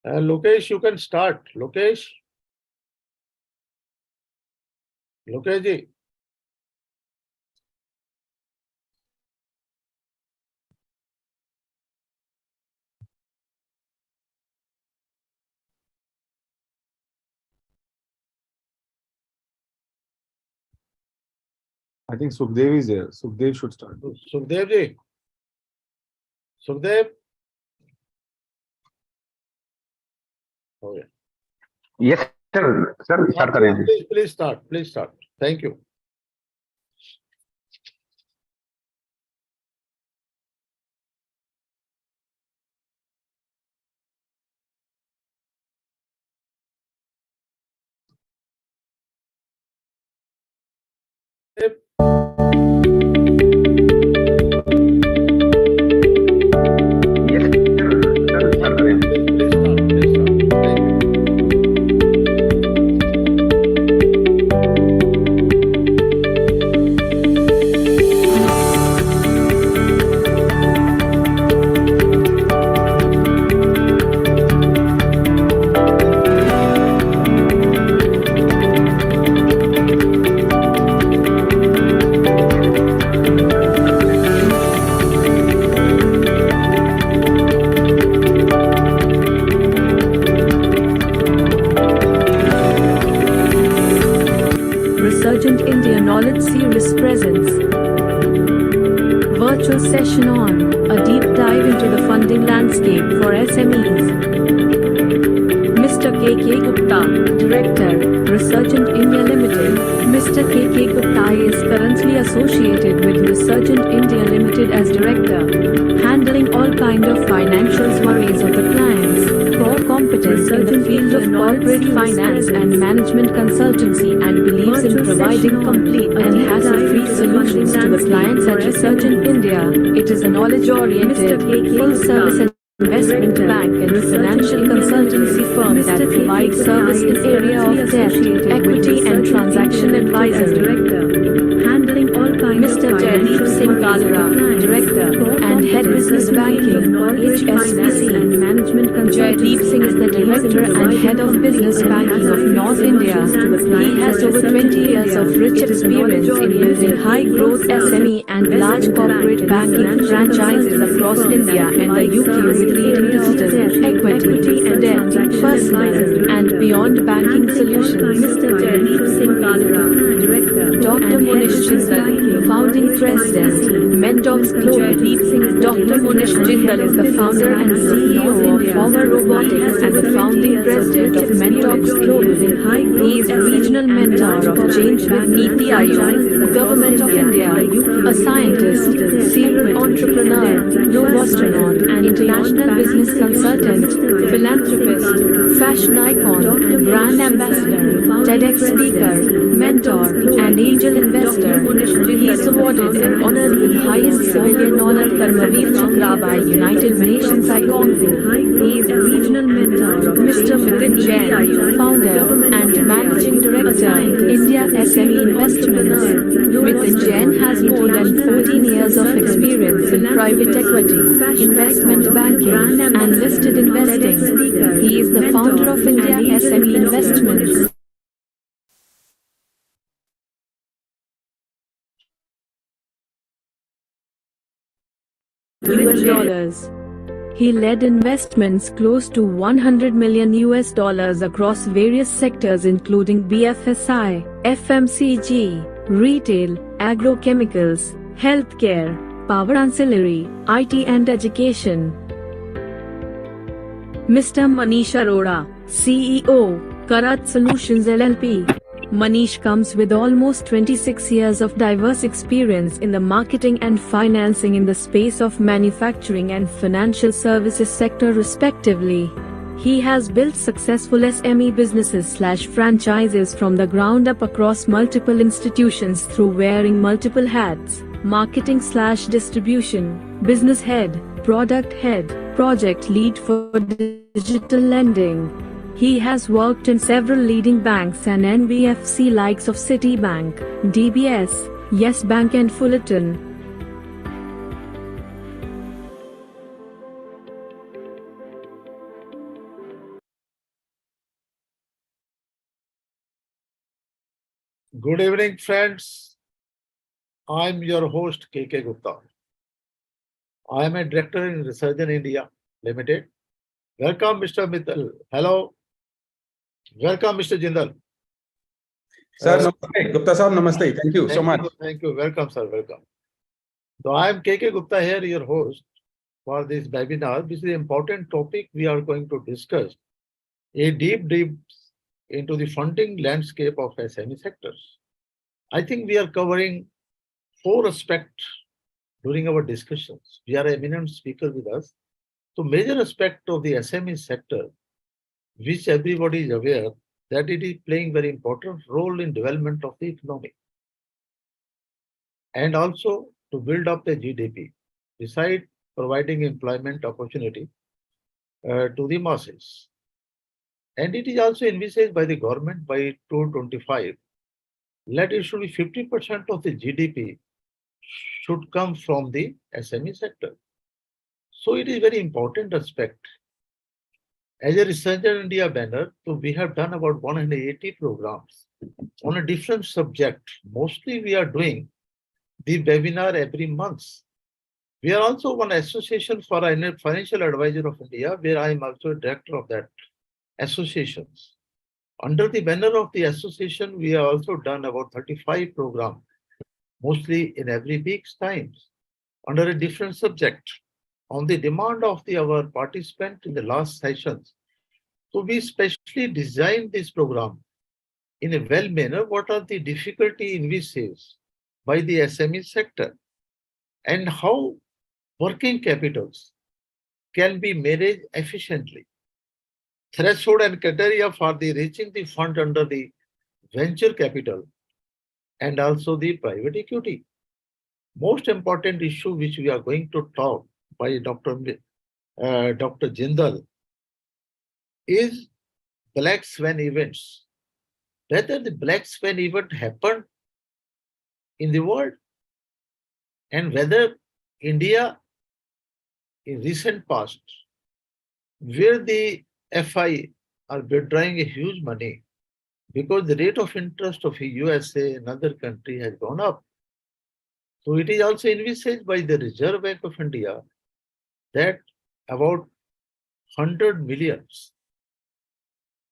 Lokesh, you can start. Lokesh ji. I think Sukhdev is there. Sukhdev should start. Sukhdev ji. Sukhdev. Oh, yeah. Yes, sir. Sir, start करें. Please start. Please start. Thank you. Yes, sir. Start करें. Please start. Please start. Thank you. Resurgent India Knowledge Series presents Virtual Session on a deep dive into the funding landscape for SMEs. Mr. K.K. Gupta, Director, Resurgent India Limited. Mr. K.K. Gupta is currently associated with Resurgent India Limited as Director, handling all kind of financial worries of the clients. Core competence in the field of corporate finance and management consultancy, and believes in providing complete and hassle-free solutions to the clients at Resurgent India. It is a knowledge-oriented, full-service investment bank and financial consultancy firm that provides service in area of debt, equity and transaction advisory. Handling all kinds Mr. Jaideep Singh Kalra, Director and Head Business Banking, HSBC and Management. Jaideep Singh is the Director and Head of Business Banking of North India. He has over 20 years of rich experience in building high-growth SME and large corporate banking franchises across India and the UK with leading digital, equity, debt, personal and beyond banking solutions. Mr. Jaideep Singh Kalra, Director. Dr. Munish Jindal, Founding President, Mentox Global. Dr. Munish Jindal is the founder and CEO of Former Robotics and the founding president of Mentox Global. He is regional mentor of Change with Niti Aayog, Government of India, a scientist, serial entrepreneur, global astronaut, international business consultant, philanthropist, fashion icon, brand ambassador, TEDx speaker, mentor, and angel investor. He is awarded and honored with highest civilian honor Karmavir Chakra by United Nations icon. He is regional mentor of Mr. Mithun Jain, founder and managing director, India SME Investments. Mithun Jain has more than 14 years of experience in private equity, investment banking, and listed investing. He is the founder of India SME Investments. US dollars. He led investments close to $100 million across various sectors including BFSI, FMCG, retail, agrochemicals, healthcare, power ancillary, IT and education. Mr. Manish Arora, CEO, Karat Solutions LLP. Manish comes with almost 26 years of diverse experience in the marketing and financing in the space of manufacturing and financial services sector respectively. He has built successful SME businesses/franchises from the ground up across multiple institutions through wearing multiple hats: marketing/distribution, business head, product head, project lead for digital lending. He has worked in several leading banks and NBFC likes of Citibank, DBS, Yes Bank and Fullerton. Good evening, friends. I'm your host, KK Gupta. I am a director in Research in India Limited. Welcome, Mr. Mittal. Hello. Welcome, Mr. Jindal. Sir, Uh, namaste. Gupta sir, namaste. Thank you so much. Thank you. Welcome, sir. Welcome. So I am KK Gupta here, your host for this webinar. This is an important topic we are going to discuss. A deep into the funding landscape of SME sectors. I think we are covering 4 aspects during our discussions. We are eminent speaker with us. So major aspect of the SME sector, which everybody is aware that it is playing very important role in development of the economy. And also to build up the GDP, besides providing employment opportunity to the masses. And it is also envisaged by the government by 2025 that it should be 50% of the GDP should come from the SME sector. So it is very important aspect. As a Research in India banner, so we have done about 180 programs on a different subject. Mostly we are doing the webinar every month. We are also one association for financial advisor of India, where I am also a director of that association. Under the banner of the association, we have also done about 35 programs, mostly in every week's times, under a different subject. On the demand of our participant in the last sessions. So we specially designed this program in a well manner. What are the difficulty in envisaged by the SME sector and how working capitals can be managed efficiently. Threshold and criteria for the reaching the fund under the venture capital and also the private equity. Most important issue which we are going to talk by Dr. Jindal is black swan events. Whether the black swan event happened in the world and whether India in recent past, where the FI are withdrawing a huge money because the rate of interest of USA and other country has gone up. So it is also envisaged by the Reserve Bank of India that about 100 millions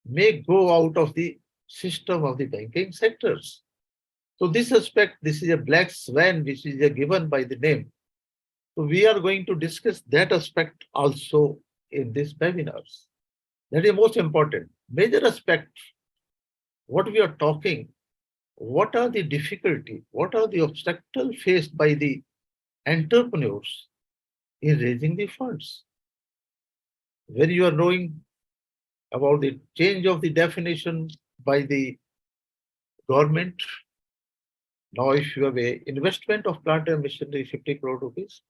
may go out of the system of the banking sectors. So this aspect, this is a black swan which is given by the name. So we are going to discuss that aspect also in this webinars. That is most important. Major aspect, what we are talking, what are the difficulty, what are the obstacles faced by the entrepreneurs in raising the funds. When you are knowing about the change of the definition by the government, now if you have a investment of plant and machinery 50 crore rupees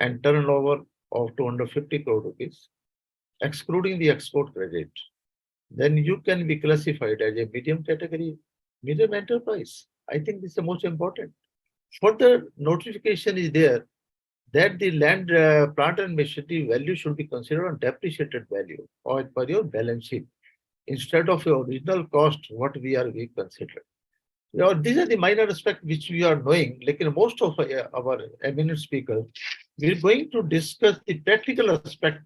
and turnover of 250 crore rupees, excluding the export credit, then you can be classified as a medium category, medium enterprise. I think this is the most important. Further notification is there that the land, plant and machinery value should be considered on depreciated value or per your balance sheet instead of your original cost, what we consider. These are the minor aspects which we are knowing. Like in most of our eminent speakers, we are going to discuss the practical aspect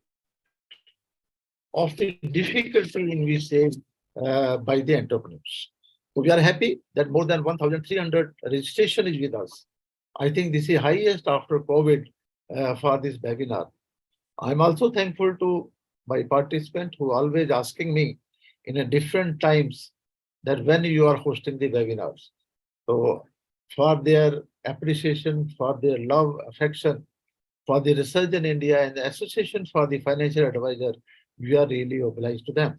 of the difficulty in we say by the entrepreneurs. So we are happy that more than 1,300 registration is with us. I think this is highest after COVID for this webinar. I'm also thankful to my participant who always asking me in a different times that when you are hosting the webinars. So for their appreciation, for their love, affection, for the Research in India and the Association for the Financial Advisor, we are really obliged to them.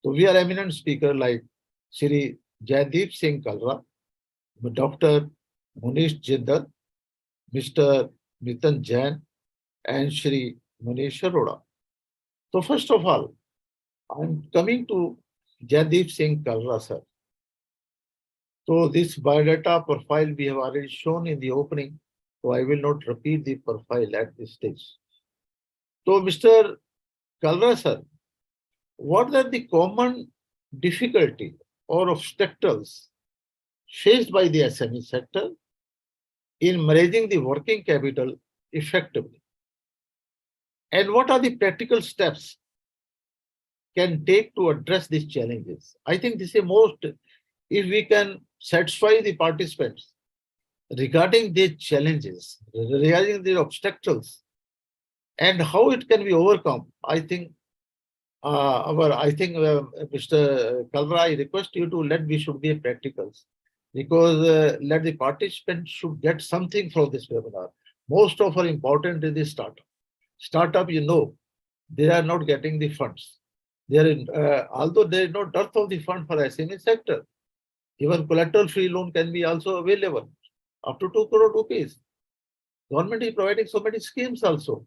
So we are eminent speaker like Shri Jaideep Singh Kalra, Dr. Munish Jindal, Mr. Nitin Jain, and Shri Manish Arora. So first of all, I'm coming to Jaideep Singh Kalra, sir. So this biodata profile we have already shown in the opening, so I will not repeat the profile at this stage. So Mr. Kalra, sir, what are the common difficulty or obstacles faced by the SME sector in managing the working capital effectively? And what are the practical steps can take to address these challenges? I think this is most, if we can satisfy the participants regarding these challenges, regarding the obstacles, and how it can be overcome, I think Mr. Kalra, I request you to let we should be practicals, because let the participants should get something from this webinar. Most of our important is the startup. Startup, they are not getting the funds. They are although there is no dearth of the fund for SME sector, even collateral-free loan can be also available up to 2 crore rupees. Government is providing so many schemes also.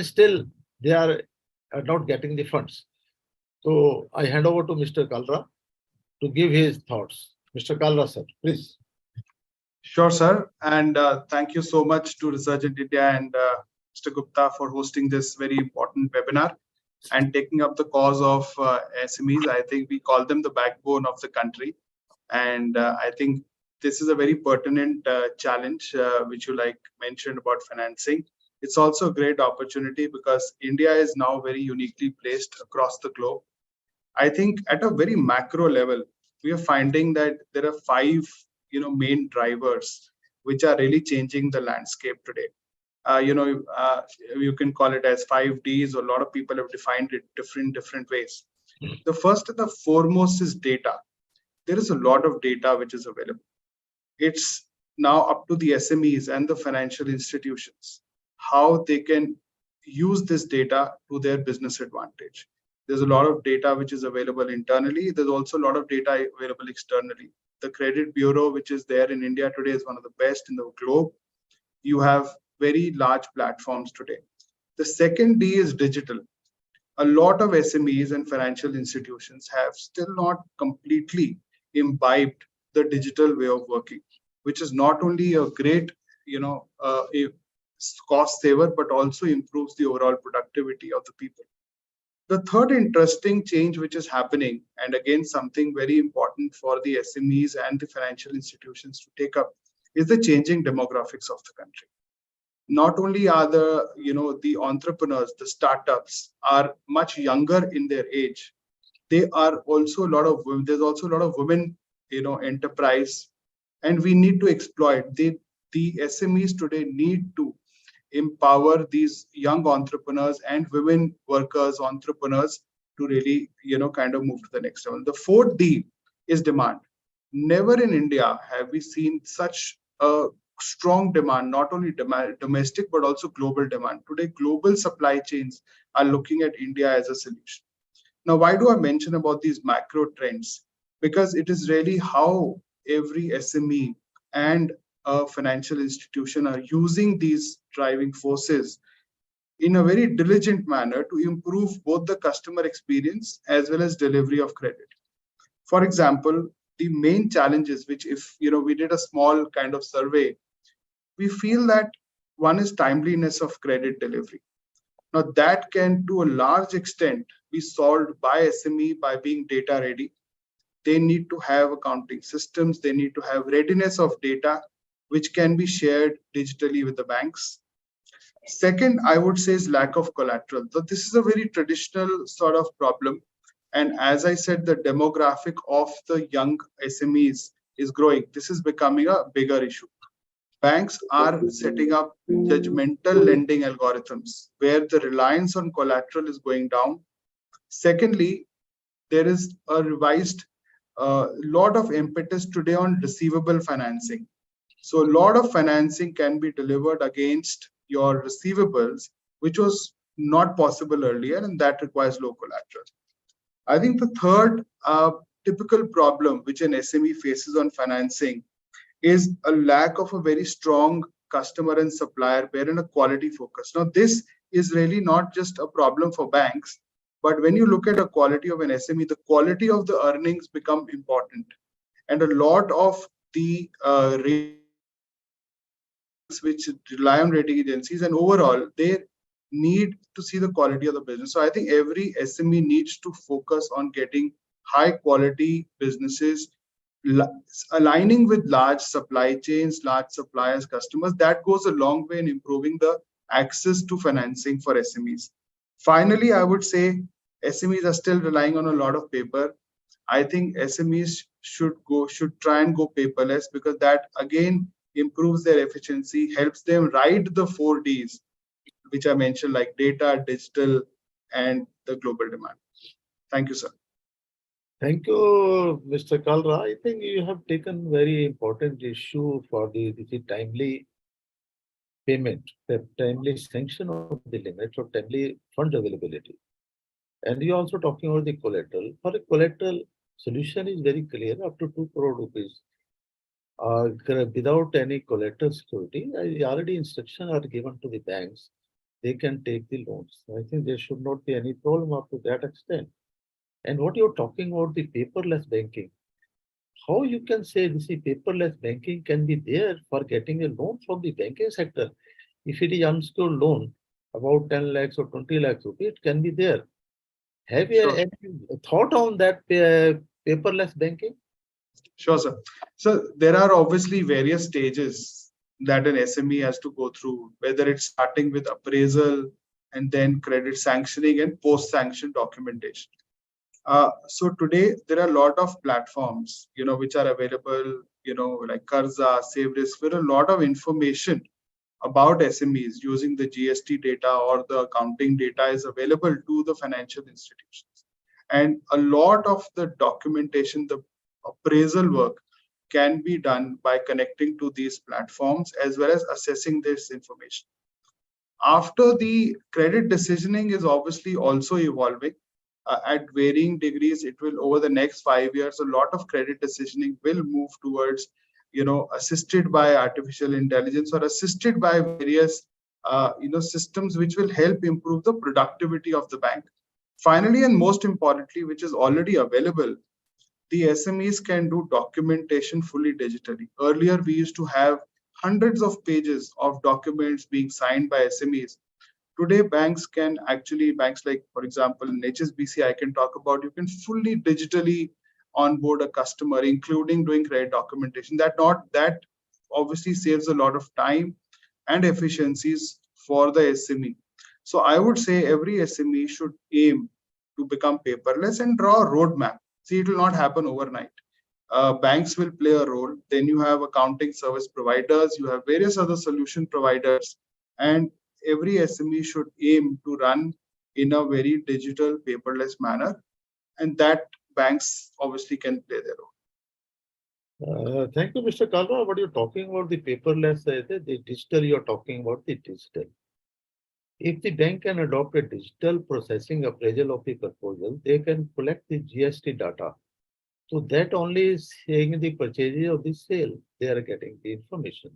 Still, they are not getting the funds. So I hand over to Mr. Kalra to give his thoughts. Mr. Kalra, sir, please. Sure, sir. And thank you so much to Resurgent India and Mr. Gupta for hosting this very important webinar and taking up the cause of SMEs. I think we call them the backbone of the country. And I think this is a very pertinent challenge, which you mentioned about financing. It's also a great opportunity because India is now very uniquely placed across the globe. I think at a very macro level, we are finding that there are 5 main drivers which are really changing the landscape today. You can call it as 5Ds, or a lot of people have defined it different ways. The first and the foremost is data. There is a lot of data which is available. It's now up to the SMEs and the financial institutions how they can use this data to their business advantage. There's a lot of data which is available internally. There's also a lot of data available externally. The credit bureau, which is there in India today, is one of the best in the globe. You have very large platforms today. The second D is digital. A lot of SMEs and financial institutions have still not completely imbibed the digital way of working, which is not only a great, a cost saver, but also improves the overall productivity of the people. The third interesting change which is happening, and again something very important for the SMEs and the financial institutions to take up, is the changing demographics of the country. Not only are the entrepreneurs, the startups are much younger in their age, they are also a lot of women. There's also a lot of women, enterprise, and we need to exploit. The SMEs today need to empower these young entrepreneurs and women workers, entrepreneurs, to really, kind of move to the next level. The fourth D is demand. Never in India have we seen such a strong demand, not only domestic, but also global demand. Today, global supply chains are looking at India as a solution. Now, why do I mention about these macro trends? Because it is really how every SME and a financial institution are using these driving forces in a very diligent manner to improve both the customer experience as well as delivery of credit. For example, the main challenges, which if we did a small kind of survey, we feel that one is timeliness of credit delivery. Now that can to a large extent be solved by SME by being data ready. They need to have accounting systems, they need to have readiness of data which can be shared digitally with the banks. Second, I would say, is lack of collateral. So this is a very traditional sort of problem. And as I said, the demographic of the young SMEs is growing. This is becoming a bigger issue. Banks are setting up judgmental lending algorithms where the reliance on collateral is going down. Secondly, there is a revised lot of impetus today on receivable financing. So a lot of financing can be delivered against your receivables, which was not possible earlier, and that requires low collateral. I think the third typical problem which an SME faces on financing is a lack of a very strong customer and supplier pair and a quality focus. Now, this is really not just a problem for banks, but when you look at a quality of an SME, the quality of the earnings become important. And a lot of the which rely on rating agencies, and overall they need to see the quality of the business. So I think every SME needs to focus on getting high quality businesses, aligning with large supply chains, large suppliers, customers, that goes a long way in improving the access to financing for SMEs. Finally, I would say SMEs are still relying on a lot of paper. I think SMEs should try and go paperless, because that again improves their efficiency, helps them ride the 4Ds, which I mentioned, like data, digital, and the global demand. Thank you, sir. Thank you, Mr. Kalra. I think you have taken very important issue for the timely payment, the timely sanction of the limits, or timely fund availability. And you also talking about the collateral. For a collateral, solution is very clear, up to 2 crore rupees. Without any collateral security, already instructions are given to the banks. They can take the loans. I think there should not be any problem up to that extent. And what you're talking about, the paperless banking, how you can say this is paperless banking can be there for getting a loan from the banking sector? If it is unsecured loan, about 10 lakhs or 20 lakhs rupees, it can be there. Have you Sure. any thought on that paperless banking? Sure, sir. So there are obviously various stages that an SME has to go through, whether it's starting with appraisal and then credit sanctioning and post-sanction documentation. So today there are a lot of platforms, which are available, like Karza, Save Risk, where a lot of information about SMEs using the GST data or the accounting data is available to the financial institutions. And a lot of the documentation, the appraisal work can be done by connecting to these platforms as well as assessing this information. After, the credit decisioning is obviously also evolving. At varying degrees, it will, over the next 5 years, a lot of credit decisioning will move towards, assisted by artificial intelligence or assisted by various, systems which will help improve the productivity of the bank. Finally, and most importantly, which is already available, the SMEs can do documentation fully digitally. Earlier, we used to have hundreds of pages of documents being signed by SMEs. Today, banks like, for example, in HSBC, I can talk about, you can fully digitally onboard a customer, including doing credit documentation. That obviously saves a lot of time and efficiencies for the SME. So I would say every SME should aim to become paperless and draw a roadmap. See, it will not happen overnight. Banks will play a role. Then you have accounting service providers, you have various other solution providers, and every SME should aim to run in a very digital, paperless manner, and that banks obviously can play their role. Thank you, Mr. Kalra. What you're talking about the paperless, the digital, you're talking about the digital. If the bank can adopt a digital processing appraisal of the proposal, they can collect the GST data. So that only is saying the purchase of the sale, they are getting the information.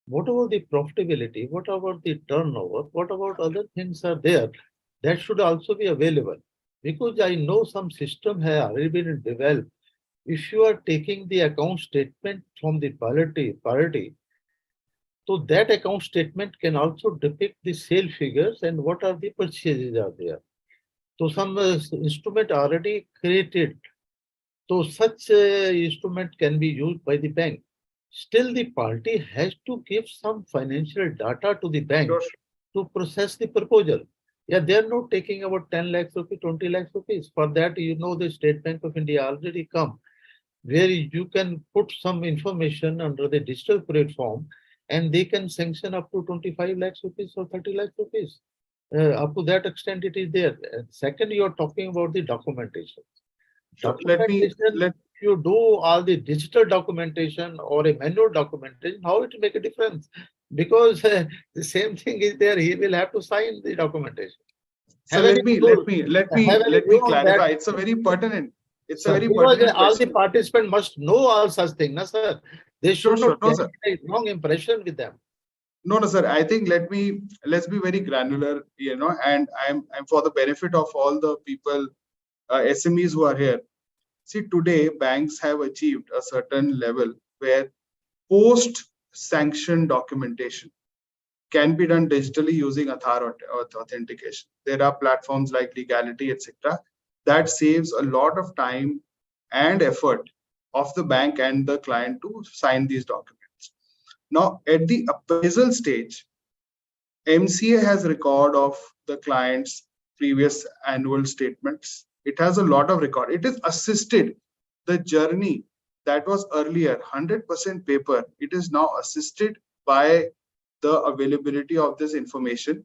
What about the profitability? What about the turnover? What about other things are there? That should also be available. Because I know some system has already been developed. If you are taking the account statement from the party, so that account statement can also depict the sale figures and what are the purchases are there. So some instrument already created. So such instrument can be used by the bank. Still, the party has to give some financial data to the bank to process the proposal. Yeah, they are not taking about 10 lakhs rupees, 20 lakhs rupees. For that, the State Bank of India already come, where you can put some information under the digital platform and they can sanction up to 25 lakhs rupees or 30 lakhs rupees. Up to that extent, it is there. Second, you are talking about the documentation. If you do all the digital documentation or a manual documentation, how it make a difference? Because the same thing is there, he will have to sign the documentation. So let me clarify. It's a very pertinent. It's a very pertinent all question. the participants must know all such things, na, sir. They should not get a wrong impression with them. No, sir. I think let's be very granular, and I'm for the benefit of all the people, SMEs who are here. See, today banks have achieved a certain level where post-sanction documentation can be done digitally using Aadhaar authentication. There are platforms like Legality, etc., that saves a lot of time and effort of the bank and the client to sign these documents. Now, at the appraisal stage, MCA has record of the client's previous annual statements. It has a lot of record. It is assisted. The journey that was earlier 100% paper, it is now assisted by the availability of this information.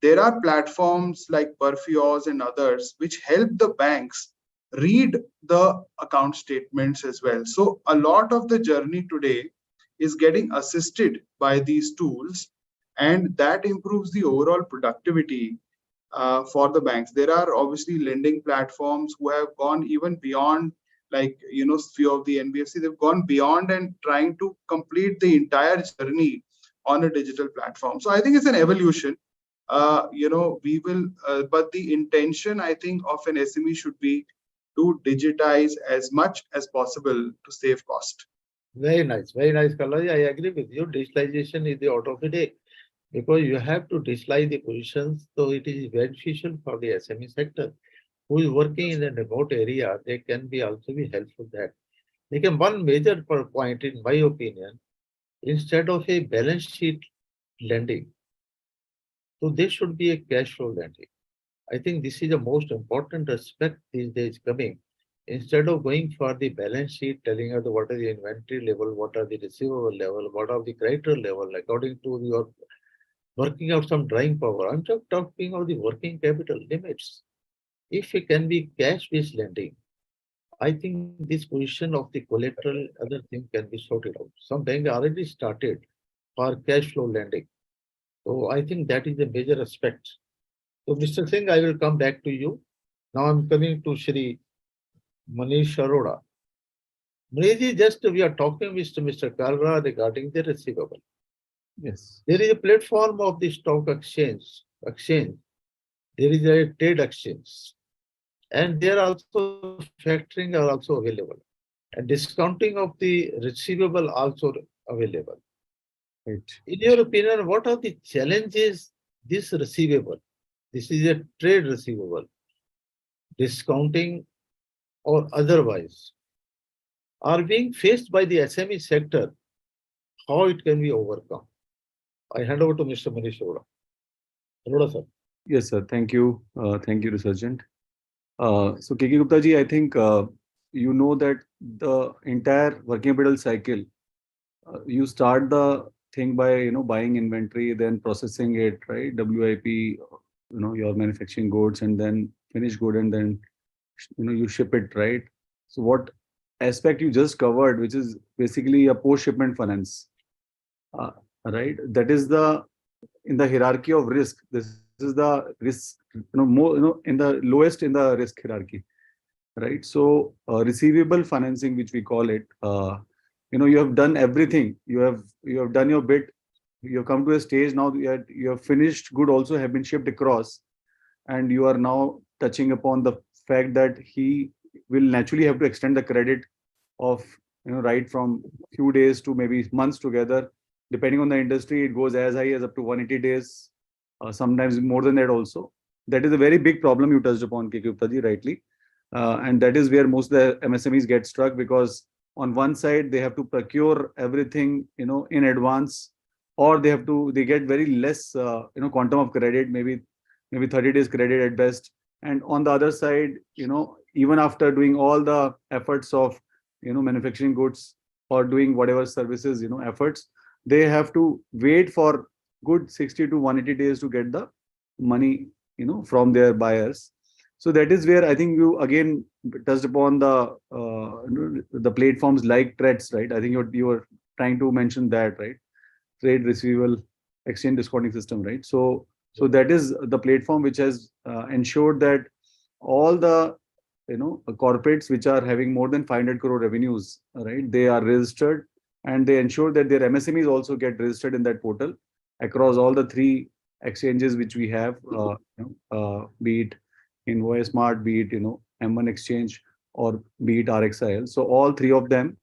There are platforms like Perfios and others which help the banks read the account statements as well. So a lot of the journey today is getting assisted by these tools, and that improves the overall productivity for the banks. There are obviously lending platforms who have gone even beyond, like, few of the NBFC, they've gone beyond and trying to complete the entire journey on a digital platform. So I think it's an evolution. We will, but the intention, I think, of an SME should be to digitize as much as possible to save cost. Very nice, Kalaji. I agree with you. Digitalization is the order of the day because you have to digitalize the positions, so it is beneficial for the SME sector. Who is working in a remote area, they can be also be helpful that. Again, one major point, in my opinion, instead of a balance sheet lending, so this should be a cash flow lending. I think this is the most important aspect these days coming. Instead of going for the balance sheet, telling us what are the inventory level, what are the receivable level, what are the creditor level, according to your working out some drawing power. I'm just talking of the working capital limits. If it can be cash-based lending, I think this position of the collateral, other thing can be sorted out. Some bank already started for cash flow lending. So I think that is a major aspect. So Mr. Singh, I will come back to you. Now I'm coming to Shri Manish Arora. Manish, just we are talking with Mr. Kalra regarding the receivable. Yes. There is a platform of the stock exchange. There is a trade exchange. And there also factoring are also available. And discounting of the receivable also available. Right. In your opinion, what are the challenges this receivable? This is a trade receivable, discounting or otherwise, are being faced by the SME sector, how it can be overcome. I hand over to Mr. Manish Arora. Arora, sir. Yes, sir. Thank you. Thank you, Resurgent. So, KK Gupta ji, I think you know that the entire working capital cycle, you start the thing by buying inventory, then processing it, right? WIP, your manufacturing goods, and then finished good, and then you ship it, right? So what aspect you just covered, which is basically a post-shipment finance, right? That is in the hierarchy of risk. This is the risk, more, in the lowest in the risk hierarchy, right? So receivable financing, which we call it, you have done everything. You have done your bit. You have come to a stage now. You have finished good also have been shipped across, and you are now touching upon the fact that he will naturally have to extend the credit of right from few days to maybe months together. Depending on the industry, it goes as high as up to 180 days, sometimes more than that also. That is a very big problem you touched upon, KK Gupta ji, rightly. And that is where most of the MSMEs get struck, because on one side they have to procure everything in advance, or they get very less quantum of credit, maybe 30 days credit at best. And on the other side, even after doing all the efforts of manufacturing goods or doing whatever services efforts, they have to wait for good 60 to 180 days to get the money from their buyers. So that is where I think you again touched upon the platforms like TREDS, right? I think you were trying to mention that, right? Trade receivable exchange discounting system, right? So that is the platform which has ensured that all the corporates which are having more than 500 crore revenues, right, they are registered, and they ensure that their MSMEs also get registered in that portal across all the three exchanges which we have, be it Invoice Smart, be it M1 Exchange, or be it RXIL. So all three of them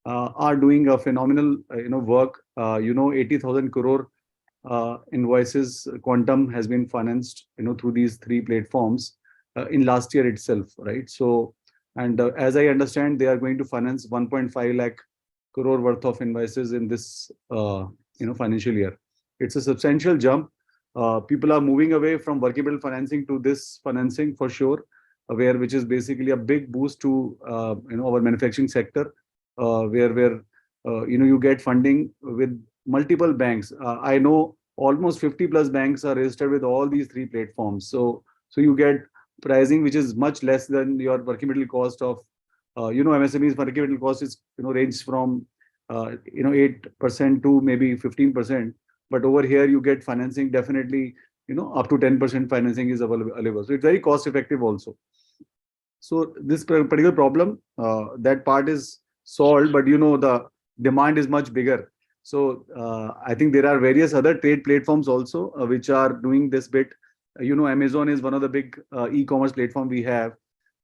are doing a phenomenal work. 80,000 crore invoices quantum has been financed through these three platforms in last year itself, right? So And as I understand, they are going to finance 1.5 lakh crore worth of invoices in this financial year. It's a substantial jump. People are moving away from working capital financing to this financing for sure, which is basically a big boost to our manufacturing sector, where you get funding with multiple banks. I know almost 50 plus banks are registered with all these three platforms. So you get pricing which is much less than your working capital cost of MSME's working capital cost is range from 8% to maybe 15%. But over here you get financing definitely up to 10% financing is available. So it's very cost effective also. So this particular problem, that part is solved, but the demand is much bigger. So I think there are various other trade platforms also which are doing this bit. Amazon is one of the big e-commerce platform we have.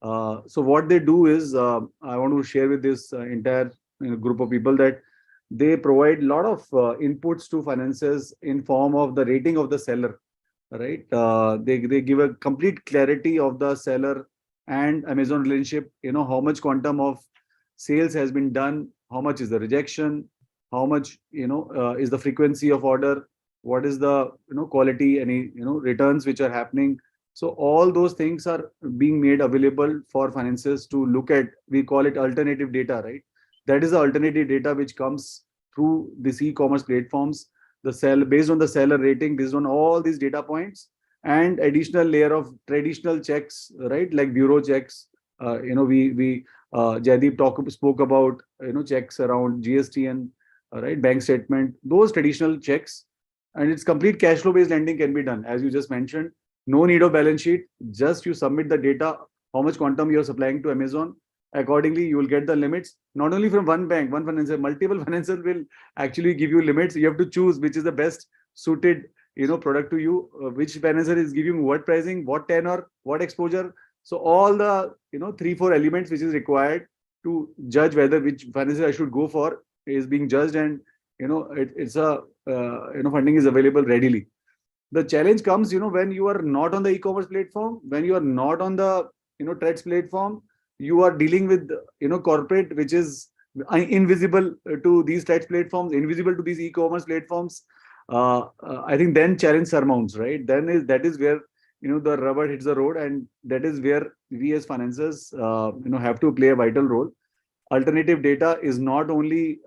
So what they do is, I want to share with this entire group of people that they provide a lot of inputs to finances in form of the rating of the seller, right? They give a complete clarity of the seller and Amazon relationship, how much quantum of sales has been done, how much is the rejection, how much is the frequency of order, what is the quality, any returns which are happening. So all those things are being made available for finances to look at. We call it alternative data, right? That is the alternative data which comes through these e-commerce platforms, based on the seller rating, based on all these data points, and additional layer of traditional checks, right? Like bureau checks. We Jaideep spoke about checks around GST and right bank statement. Those traditional checks, and it's complete cash flow based lending can be done, as you just mentioned. No need of balance sheet. Just you submit the data, how much quantum you're supplying to Amazon. Accordingly, you will get the limits, not only from one bank, one financier, multiple financiers will actually give you limits. You have to choose which is the best suited product to you, which financier is giving what pricing, what tenor, what exposure. So all the 3-4 elements which is required to judge whether which financier I should go for is being judged, and it's a funding is available readily. The challenge comes when you are not on the e-commerce platform, when you are not on the trades platform, you are dealing with corporate which is invisible to these trades platforms, invisible to these e-commerce platforms. I think then challenge surmounts, right? That is where the rubber hits the road, and that is where we as financiers have to play a vital role. Alternative data is not only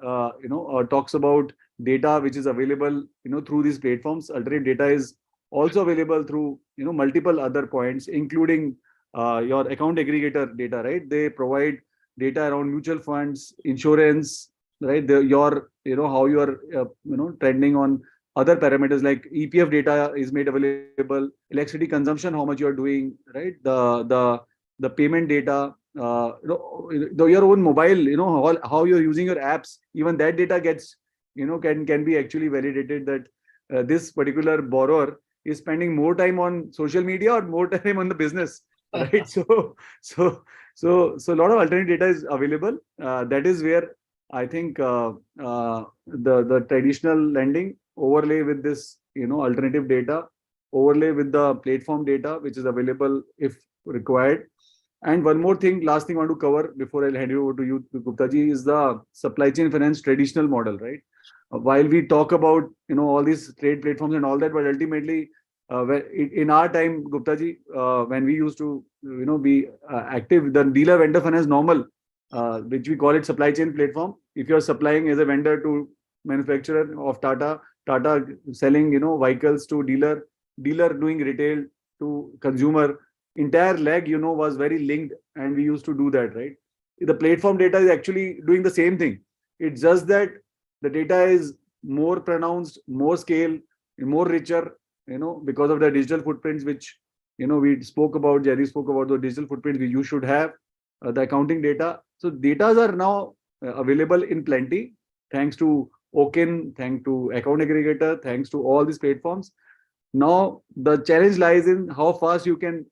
talks about data which is available through these platforms. Alternative data is also available through multiple other points, including your account aggregator data, right? They provide data around mutual funds, insurance, right? Your how you are trending on other parameters like EPF data is made available, electricity consumption, how much you are doing, right? The payment data, your own mobile, how you're using your apps, even that data gets can be actually validated that this particular borrower is spending more time on social media or more time on the business, right? So a lot of alternative data is available. That is where I think the traditional lending overlay with this alternative data, overlay with the platform data which is available if required. And one more thing, last thing I want to cover before I'll hand it over to you, Gupta ji, is the supply chain finance traditional model, right? While we talk about all these trade platforms and all that, but ultimately, in our time, Gupta ji, when we used to be active, the dealer vendor finance normal, which we call it supply chain platform. If you're supplying as a vendor to manufacturer of Tata selling vehicles to dealer doing retail to consumer, entire leg was very linked, and we used to do that, right? The platform data is actually doing the same thing. It's just that the data is more pronounced, more scale, more richer, because of the digital footprints which we spoke about. Jerry spoke about the digital footprints you should have, the accounting data. So datas are now available in plenty, thanks to Okin, thanks to account aggregator, thanks to all these platforms. Now the challenge lies in how fast you can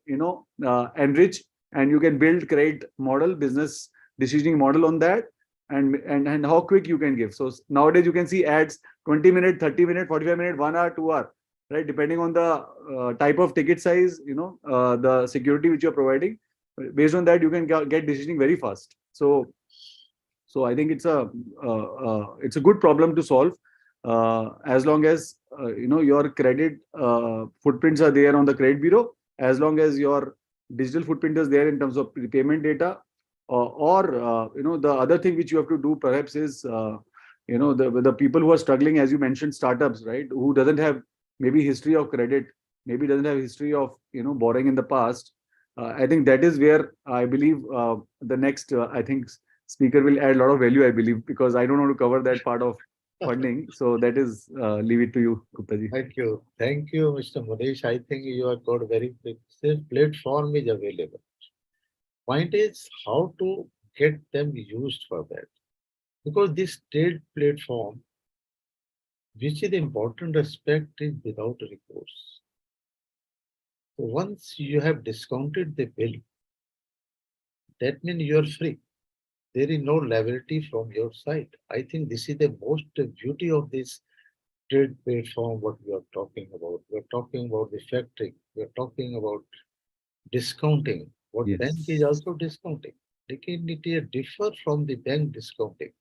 enrich, and you can build credit model, business decisioning model on that, and how quick you can give. So nowadays you can see ads 20-minute, 30-minute, 45-minute, 1 hour, 2 hour, right? Depending on the type of ticket size, the security which you're providing. based on that, you can get decisioning very fast. So I think it's a good problem to solve, as long as your credit footprints are there on the credit bureau, as long as your digital footprint is there in terms of prepayment data, the other thing which you have to do perhaps is the people who are struggling, as you mentioned, startups, right, who doesn't have maybe history of credit, maybe doesn't have history of borrowing in the past. I think that is where I believe the next I think speaker will add a lot of value, I believe, because I don't want to cover that part of funding. So that is leave it to you, Gupta ji. Thank you, Mr. Manish. I think you have got very precise platform is available. Point is how to get them used for that. Because this trade platform, which is the important aspect, is without recourse. So once you have discounted the bill, that means you are free. There is no liability from your side. I think this is the most beauty of this trade platform, what we are talking about. We are talking about the factoring. We are talking about discounting. What bank is Yes. also discounting. It differ from the bank discounting.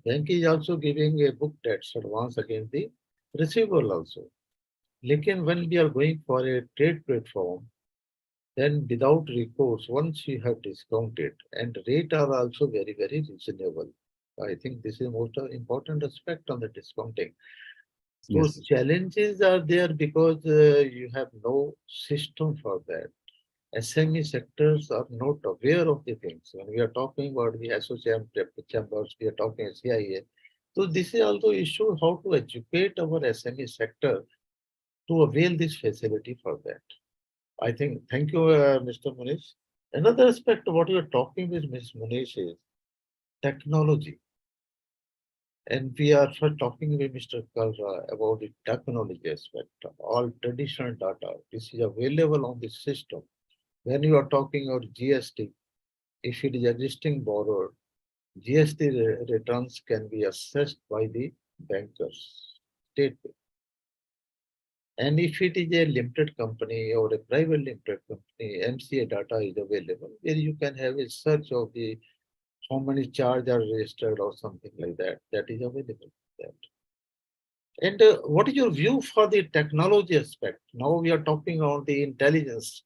Bank is also giving a book tax advance against the receivable also. Lekin when we are going for a trade platform, then without recourse, once you have discounted and rate are also very, very reasonable. I think this is most important aspect on the discounting. So Yes. challenges are there because you have no system for that. SME sectors are not aware of the things. When we are talking about the association chambers, we are talking CIA. So this is also issue how to educate our SME sector to avail this facility for that. I think, thank you, Mr. Munish. Another aspect of what you are talking with Ms. Munish is technology. And we are first talking with Mr. Kalra about the technology aspect. All traditional data, this is available on the system. When you are talking about GST, if it is existing borrower, GST returns can be assessed by the bankers, state. And if it is a limited company or a private limited company, MCA data is available where you can have a search of the how many charge are registered or something like that. That is available. That. And what is your view for the technology aspect? Now we are talking about the intelligence.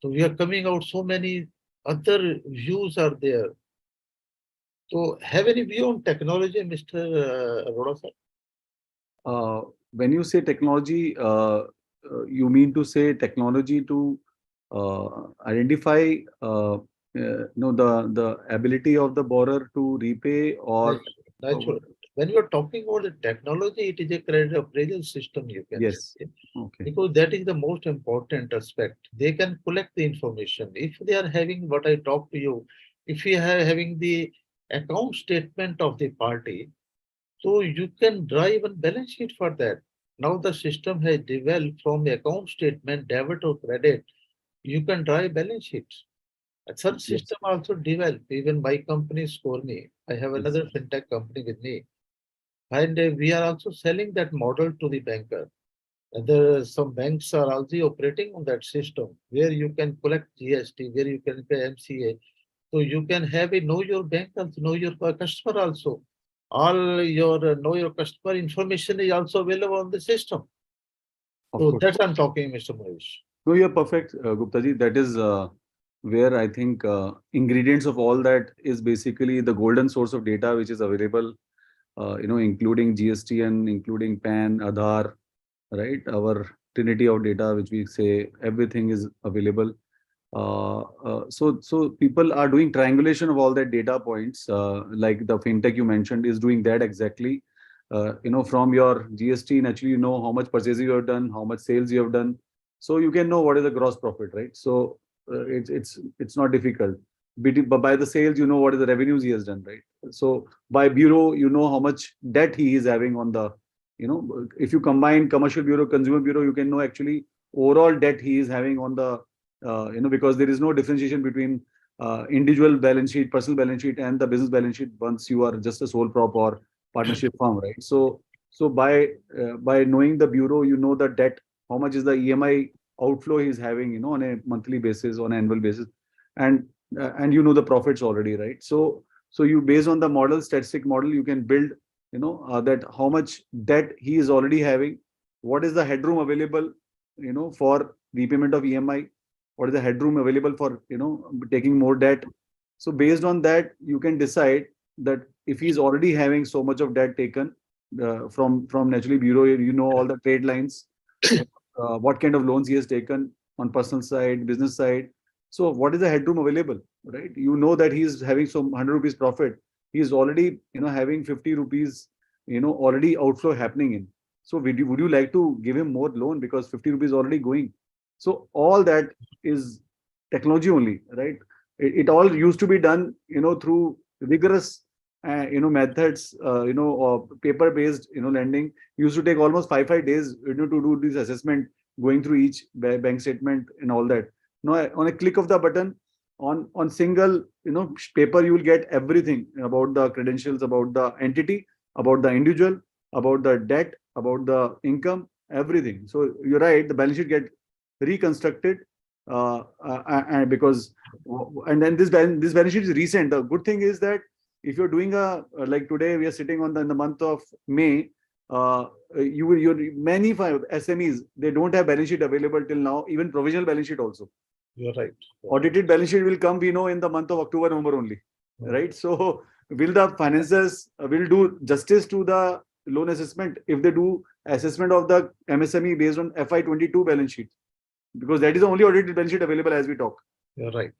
So we are coming out so many other views are there. So have any view on technology, Mr. Arora sir? When you say technology, you mean to say technology to identify the ability of the borrower to repay, or Natural. When you are talking about the technology, it is a credit appraisal system you can yes, say. okay, Because that is the most important aspect. They can collect the information. If they are having what I talked to you, if you are having the account statement of the party, so you can drive a balance sheet for that. Now the system has developed from account statement, debit or credit, you can drive balance sheets. And such yes, system also developed. Even my company score me. I have yes, another fintech company with me. And we are also selling that model to the banker. And there are some banks are also operating on that system where you can collect GST, where you can pay MCA. So you can have a know your bank also, know your customer also. All your know your customer information is also available on the system. of So course. that's I'm talking, Mr. Mahesh. No, you're perfect, Gupta ji. That is where I think ingredients of all that is basically the golden source of data which is available, including GST and including PAN, Aadhaar, right? Our trinity of data, which we say everything is available. So people are doing triangulation of all that data points, like the fintech you mentioned is doing that exactly. From your GST, naturally you know how much purchases you have done, how much sales you have done, so you can know what is the gross profit, right? So it's not difficult. But by the sales, you know what is the revenues he has done, right? So by bureau, you know how much debt he is having on the, if you combine commercial bureau, consumer bureau, you can know actually overall debt he is having on the because there is no differentiation between individual balance sheet, personal balance sheet, and the business balance sheet once you are just a sole prop or partnership firm, right? So by knowing the bureau, you know the debt, how much is the EMI outflow he's having, on a monthly basis, on an annual basis. and you know the profits already, right? So you, based on the model, statistic model, you can build, that how much debt he is already having, what is the headroom available, for repayment of EMI, what is the headroom available for, taking more debt. So based on that, you can decide that if he's already having so much of debt taken, from naturally bureau, all the trade lines, what kind of loans he has taken on personal side, business side. So what is the headroom available, right? You know that he is having some 100 rupees profit. He is already, having 50 rupees, already outflow happening in. So would you like to give him more loan because 50 rupees already going? So all that is technology only, right? It all used to be done, through rigorous, methods, or paper-based, lending. Used to take almost 5 days, to do this assessment, going through each bank statement and all that. Now, on a click of the button, on single, paper, you will get everything about the credentials, about the entity, about the individual, about the debt, about the income, everything. So you're right, the balance sheet get reconstructed, and because and then this balance sheet is recent. The good thing is that if you're doing like today, we are sitting on in the month of May. Your many SMEs, they don't have balance sheet available till now, even provisional balance sheet also. You're right. Audited balance sheet will come, in the month of October, November only, right? So will the financiers will do justice to the loan assessment if they do assessment of the MSME based on FY22 balance sheet? Because that is the only audited balance sheet available as we talk. You're right.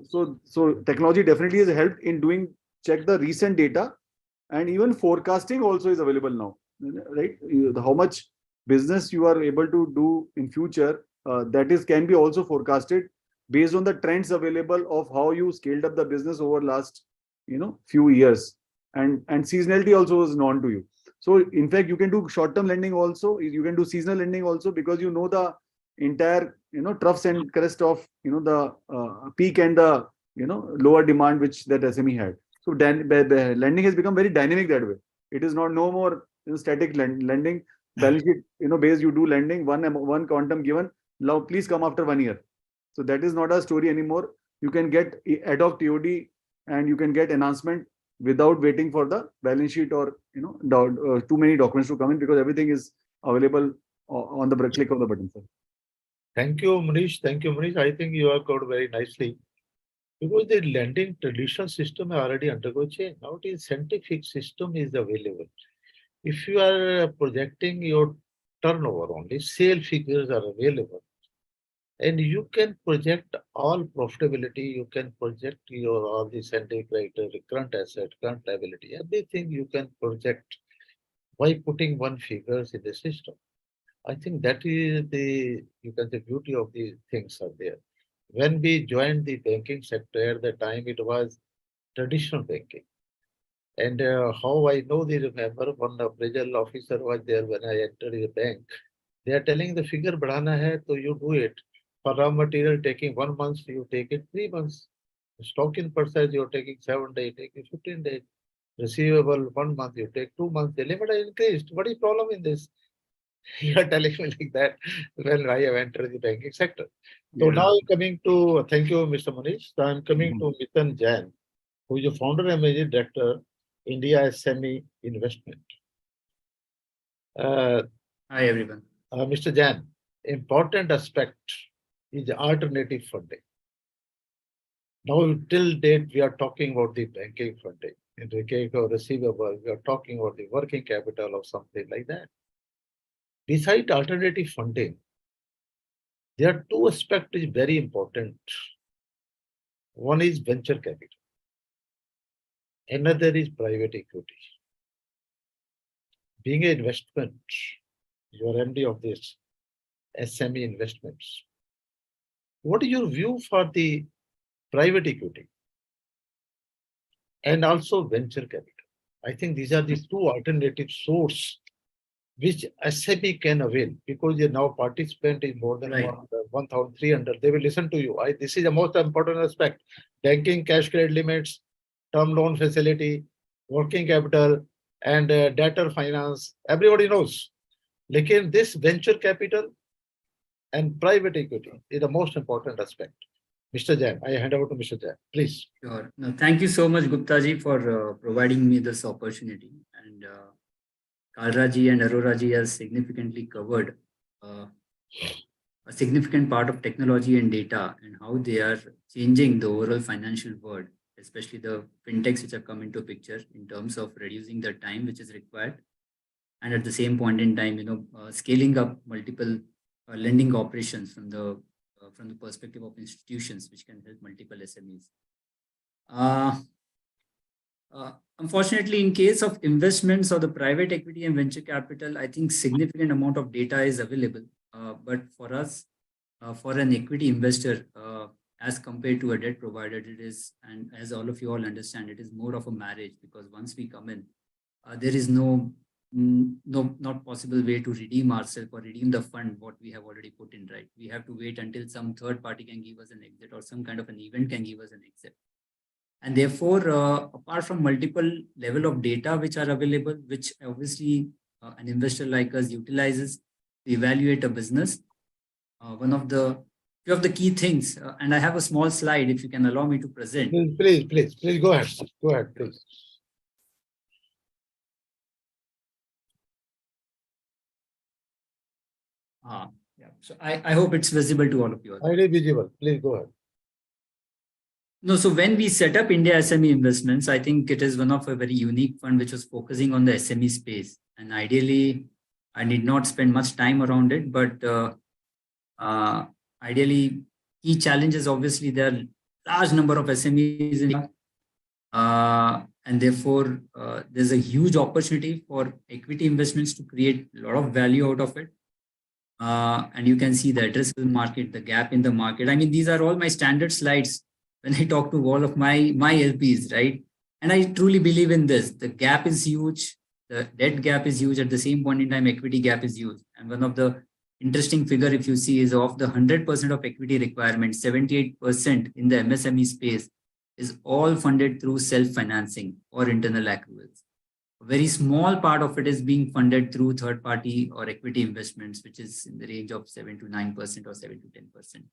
So technology definitely has helped in doing check the recent data, and even forecasting also is available now, right? How much business you are able to do in future, that is can be also forecasted based on the trends available of how you scaled up the business over last, few years, and seasonality also is known to you. So in fact, you can do short-term lending also. You can do seasonal lending also, because the entire, troughs and crest of, the peak and the, lower demand which that SME had. So lending has become very dynamic that way. It is not no more, static lending. Balance sheet, based, you do lending, one quantum given. Now please come after 1 year. So that is not a story anymore. You can get ad hoc TOD, and you can get enhancement without waiting for the balance sheet or, too many documents to come in, because everything is available on the click of the button, sir. Thank you, Manish. Thank you, Manish. I think you have got very nicely. Because the lending traditional system already undergo change. Now the scientific system is available. If you are projecting your turnover only, sale figures are available. And you can project all profitability, you can project your all the scientific criteria, current asset, current liability, everything you can project by putting one figures in the system. I think that is the, you can say, beauty of these things are there. When we joined the banking sector, at the time it was traditional banking. And how I know the remember, one appraisal officer was there when I entered the bank. They are telling the figure badhana hai, so you do it. For raw material taking 1 month, you take it 3 months. Stock in purchase, you're taking 7 days, taking 15 days. Receivable 1 month, you take 2 months. The limit has increased. What is problem in this? You are telling me like that when I have entered the banking sector. So now I'm coming to, thank you, Mr. Manish. So I'm coming to Mitan Jain, who is the founder and managing director, India SME Investment. Hi, everyone. Mr. Jain, important aspect is alternative funding. Now, till date, we are talking about the banking funding. In the case of receivable, we are talking about the working capital or something like that. Besides alternative funding, there are two aspects which is very important. One is venture capital. Another is private equity. Being an investment, you are MD of this SME investments. What is your view for the private equity and also venture capital? I think these are the two alternative sources which SME can avail, because you now participant is more than 1,300. They will listen to you. This is the most important aspect. Banking, cash credit limits, term loan facility, working capital, and debtor finance. Everybody knows. Lekin this venture capital and private equity is the most important aspect. Mr. Jain, I hand over to Mr. Jain. Please. Sure. No, thank you so much, Gupta ji, for providing me this opportunity. And Kalra ji and Arora ji has significantly covered uh, a significant part of technology and data and how they are changing the overall financial world, especially the fintechs which have come into picture in terms of reducing the time which is required, and at the same point in time, scaling up multiple lending operations from the perspective of institutions which can help multiple SMEs. Unfortunately, in case of investments or the private equity and venture capital, I think significant amount of data is available. But for us, for an equity investor, as compared to a debt provider, it is, and as all of you all understand, it is more of a marriage, because once we come in, there is not possible way to redeem ourselves or redeem the fund what we have already put in, right? We have to wait until some third party can give us an exit or some kind of an event can give us an exit. And therefore, apart from multiple level of data which are available, which obviously an investor like us utilizes to evaluate a business, one of the few of the key things, and I have a small slide if you can allow me to present. Please go ahead. Go ahead, please. Yeah. So I hope it's visible to all of you. Highly visible. Please go ahead. No, so when we set up India SME Investments, I think it is one of a very unique fund which was focusing on the SME space. And ideally, I need not spend much time around it, but ideally, key challenges, obviously, there are large number of SMEs in India. And therefore, there's a huge opportunity for equity investments to create a lot of value out of it. And you can see the addressable market, the gap in the market. I mean, these are all my standard slides when I talk to all of my LPs, right? And I truly believe in this. The gap is huge. The debt gap is huge. At the same point in time, equity gap is huge. And one of the interesting figure, if you see, is of the 100% of equity requirement, 78% in the MSME space is all funded through self-financing or internal accruals. A very small part of it is being funded through third-party or equity investments, which is in the range of 7 to 9% or 7 to 10%.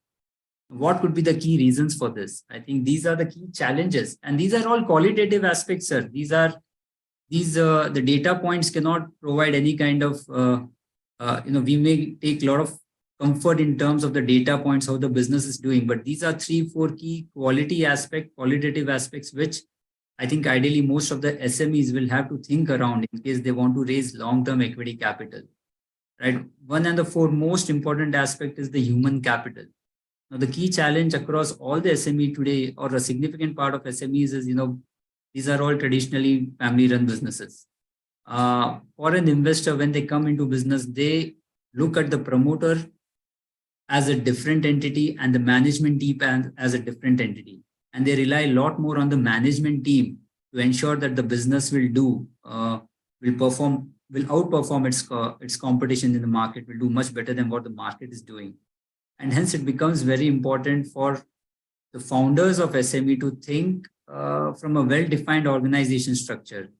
What could be the key reasons for this? I think these are the key challenges, and these are all qualitative aspects, sir. The data points cannot provide any kind of, we may take a lot of comfort in terms of the data points, how the business is doing, but these are 3-4 key qualitative aspects, which I think ideally most of the SMEs will have to think around in case they want to raise long-term equity capital, right? One and the foremost important aspect is the human capital. Now, the key challenge across all the SME today, or a significant part of SMEs, is, these are all traditionally family-run businesses. For an investor, when they come into business, they look at the promoter as a different entity and the management team as a different entity. And they rely a lot more on the management team to ensure that the business will outperform its competition in the market, will do much better than what the market is doing. And hence it becomes very important for the founders of SME to think from a well-defined organization structure.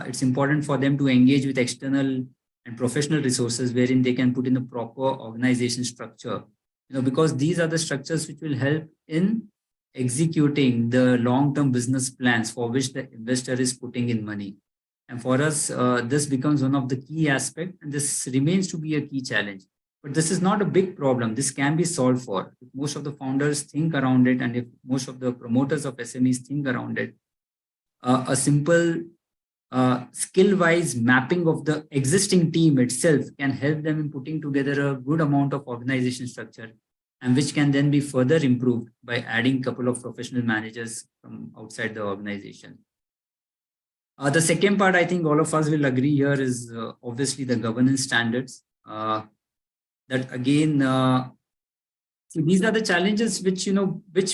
It's important for them to engage with external and professional resources wherein they can put in a proper organization structure, because these are the structures which will help in executing the long-term business plans for which the investor is putting in money. And for us, this becomes one of the key aspects, and this remains to be a key challenge. But this is not a big problem. This can be solved for. If most of the founders think around it, and if most of the promoters of SMEs think around it, a simple skill-wise mapping of the existing team itself can help them in putting together a good amount of organization structure, and which can then be further improved by adding a couple of professional managers from outside the organization. The second part, I think all of us will agree here, is obviously the governance standards. That again, so these are the challenges which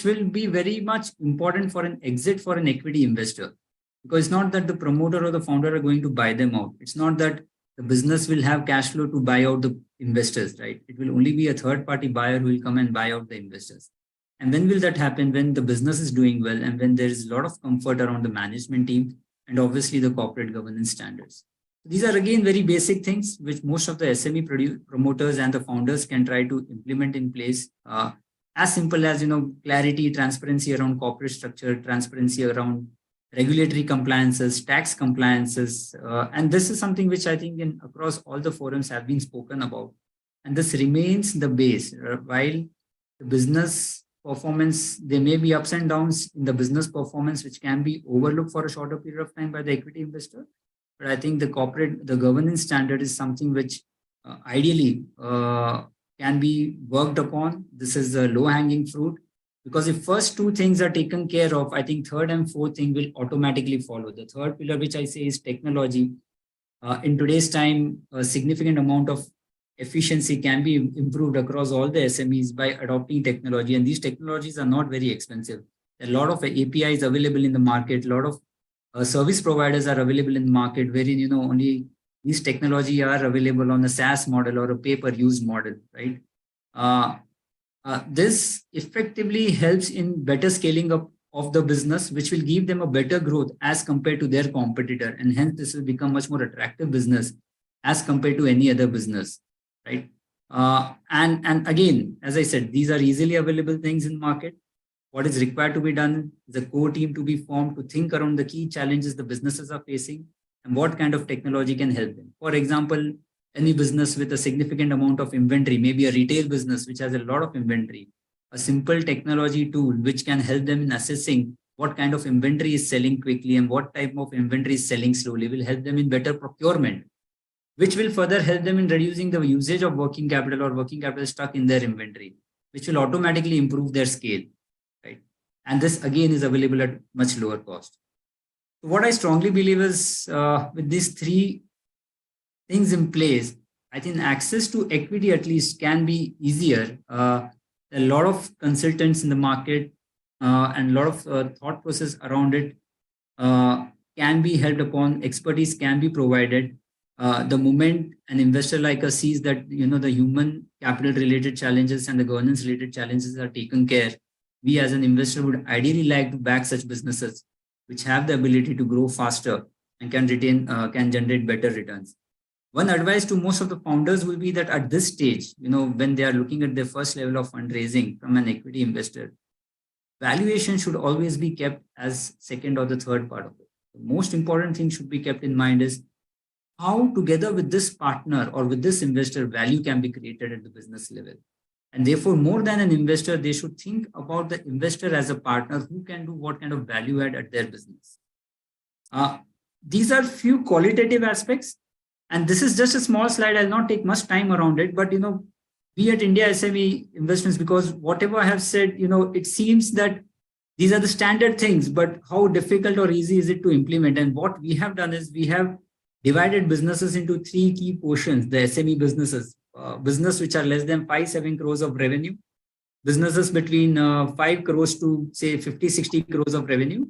will be very much important for an exit for an equity investor, because it's not that the promoter or the founder are going to buy them out. It's not that the business will have cash flow to buy out the investors, right? It will only be a third-party buyer who will come and buy out the investors. And when will that happen? When the business is doing well and when there is a lot of comfort around the management team and obviously the corporate governance standards. These are again very basic things which most of the SME promoters and the founders can try to implement in place. as simple as, clarity, transparency around corporate structure, transparency around regulatory compliances, tax compliances. And this is something which I think across all the forums have been spoken about. And this remains the base. While the business performance, there may be ups and downs in the business performance, which can be overlooked for a shorter period of time by the equity investor. But I think the governance standard is something which ideally can be worked upon. This is the low-hanging fruit, because if first two things are taken care of, I think third and fourth thing will automatically follow. The third pillar, which I say, is technology. In today's time, a significant amount of efficiency can be improved across all the SMEs by adopting technology, and these technologies are not very expensive. There are a lot of APIs available in the market. A lot of service providers are available in the market, wherein only these technology are available on a SaaS model or a pay-per-use model, right? This effectively helps in better scaling up of the business, which will give them a better growth as compared to their competitor, and hence this will become much more attractive business as compared to any other business, right? And again, as I said, these are easily available things in market. What is required to be done is a core team to be formed to think around the key challenges the businesses are facing and what kind of technology can help them. For example, any business with a significant amount of inventory, maybe a retail business which has a lot of inventory, a simple technology tool which can help them in assessing what kind of inventory is selling quickly and what type of inventory is selling slowly, will help them in better procurement, which will further help them in reducing the usage of working capital or working capital stuck in their inventory, which will automatically improve their scale, right? And this again is available at much lower cost. What I strongly believe is with these three things in place, I think access to equity at least can be easier. There are a lot of consultants in the market and a lot of thought process around it can be held upon, expertise can be provided. The moment an investor like us sees that the human capital related challenges and the governance related challenges are taken care, we as an investor would ideally like to back such businesses which have the ability to grow faster and can generate better returns. One advice to most of the founders will be that at this stage, when they are looking at their first level of fundraising from an equity investor, valuation should always be kept as second or the third part of it. The most important thing should be kept in mind is how together with this partner or with this investor, value can be created at the business level. And therefore, more than an investor, they should think about the investor as a partner who can do what kind of value add at their business. These are few qualitative aspects. And this is just a small slide. I'll not take much time around it. But, we at India SME Investments, because whatever I have said, it seems that these are the standard things, but how difficult or easy is it to implement? And what we have done is we have divided businesses into three key portions: the SME businesses, business which are less than 5-7 crores of revenue, businesses between 5 crores to say 50-60 crores of revenue,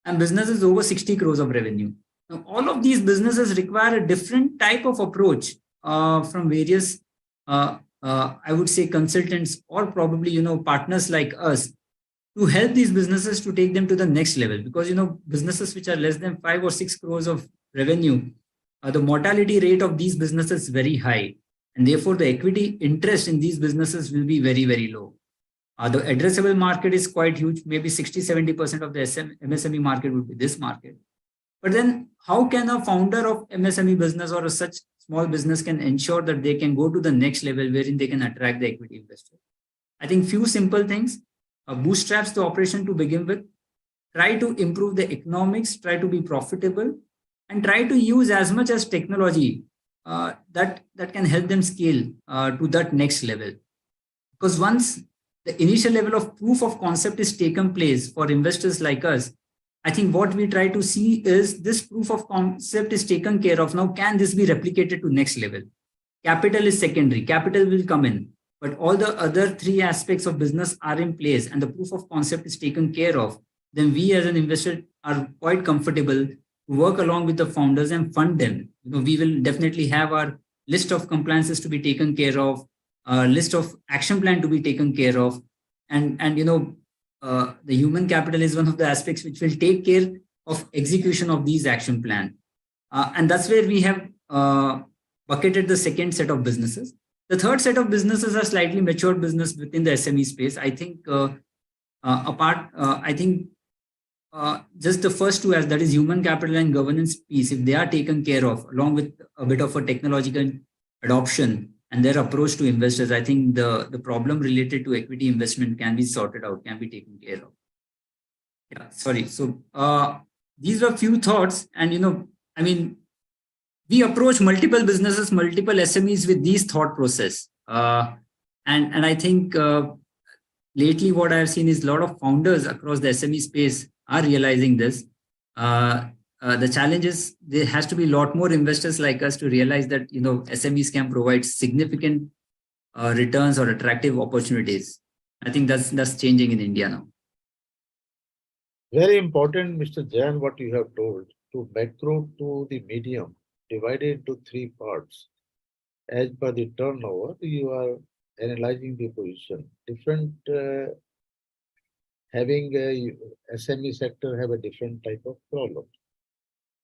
and businesses over 60 crores of revenue. Now, all of these businesses require a different type of approach from various, I would say, consultants or probably, partners like us to help these businesses to take them to the next level. Because, businesses which are less than 5 or 6 crores of revenue, the mortality rate of these businesses is very high. And therefore, the equity interest in these businesses will be very, very low. The addressable market is quite huge. Maybe 60-70% of the MSME market would be this market. But then how can a founder of MSME business or such small business can ensure that they can go to the next level wherein they can attract the equity investor? I think few simple things: bootstraps the operation to begin with, try to improve the economics, try to be profitable, and try to use as much as technology that can help them scale to that next level. Because once the initial level of proof of concept is taken place for investors like us, I think what we try to see is this proof of concept is taken care of. Now, can this be replicated to next level? Capital is secondary. Capital will come in. But all the other three aspects of business are in place and the proof of concept is taken care of. Then we as an investor are quite comfortable to work along with the founders and fund them. We will definitely have our list of compliances to be taken care of, a list of action plan to be taken care of. And the human capital is one of the aspects which will take care of execution of these action plan. And that's where we have bucketed the second set of businesses. The third set of businesses are slightly matured business within the SME space. I think just the first two, as that is human capital and governance piece, if they are taken care of along with a bit of a technological adoption and their approach to investors, I think the problem related to equity investment can be sorted out, can be taken care of. Yeah, sorry. So these were few thoughts, and we approach multiple businesses, multiple SMEs with these thought process, and I think lately what I have seen is a lot of founders across the SME space are realizing this. The challenge is there has to be a lot more investors like us to realize that SMEs can provide significant returns or attractive opportunities. I think that's changing in India now. Very important, Mr. Jain, what you have told. To macro to the medium, divided into three parts. As per the turnover, you are analyzing the position. Different having a SME sector have a different type of problem.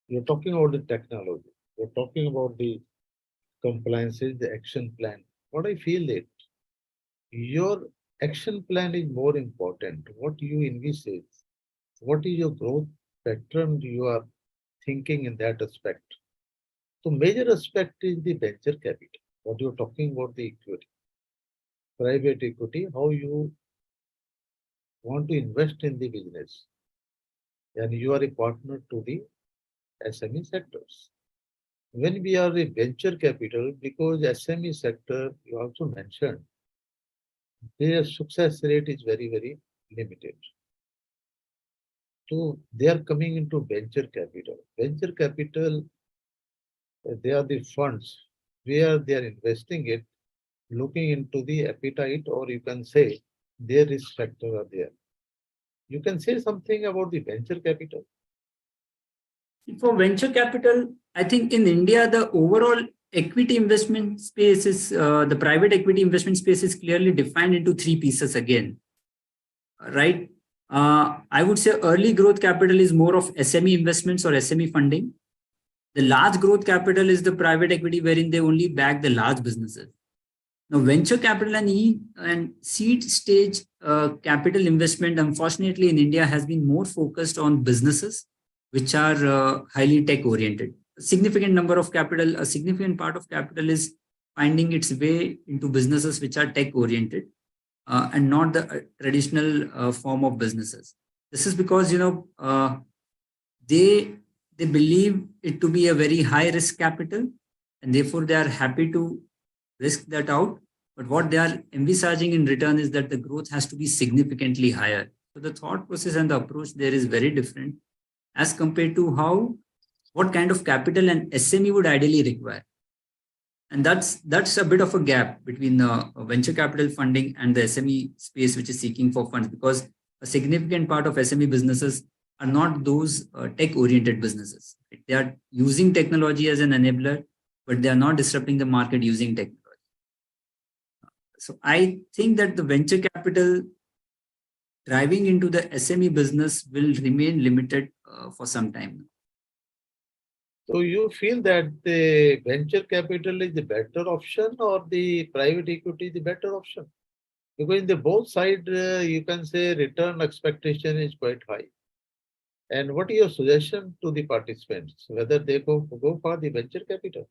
You're talking about the technology. You're talking about the compliances, the action plan. What I feel it, your action plan is more important. What you envisage, what is your growth pattern you are thinking in that aspect. So major aspect is the venture capital. What you're talking about the equity, private equity, how you want to invest in the business. And you are a partner to the SME sectors. When we are a venture capital, because SME sector, you also mentioned, their success rate is very, very limited. So they are coming into venture capital. Venture capital, they are the funds where they are investing it, looking into the appetite, or you can say their risk factor are there. You can say something about the venture capital. For venture capital, I think in India, the overall equity investment space is, the private equity investment space is clearly defined into three pieces again, right? I would say early growth capital is more of SME investments or SME funding. The large growth capital is the private equity wherein they only back the large businesses. Now, venture capital and seed stage capital investment, unfortunately, in India has been more focused on businesses which are highly tech oriented. A significant part of capital is finding its way into businesses which are tech oriented and not the traditional form of businesses. This is because they believe it to be a very high risk capital, and therefore they are happy to risk that out. But what they are envisaging in return is that the growth has to be significantly higher. So the thought process and the approach there is very different as compared to what kind of capital an SME would ideally require. And that's a bit of a gap between venture capital funding and the SME space, which is seeking for funds, because a significant part of SME businesses are not those tech-oriented businesses. They are using technology as an enabler, but they are not disrupting the market using technology. So I think that the venture capital driving into the SME business will remain limited for some time. So you feel that the venture capital is the better option or the private equity is the better option? Because in the both sides, you can say return expectation is quite high. And what is your suggestion to the participants, whether they go for the venture capital?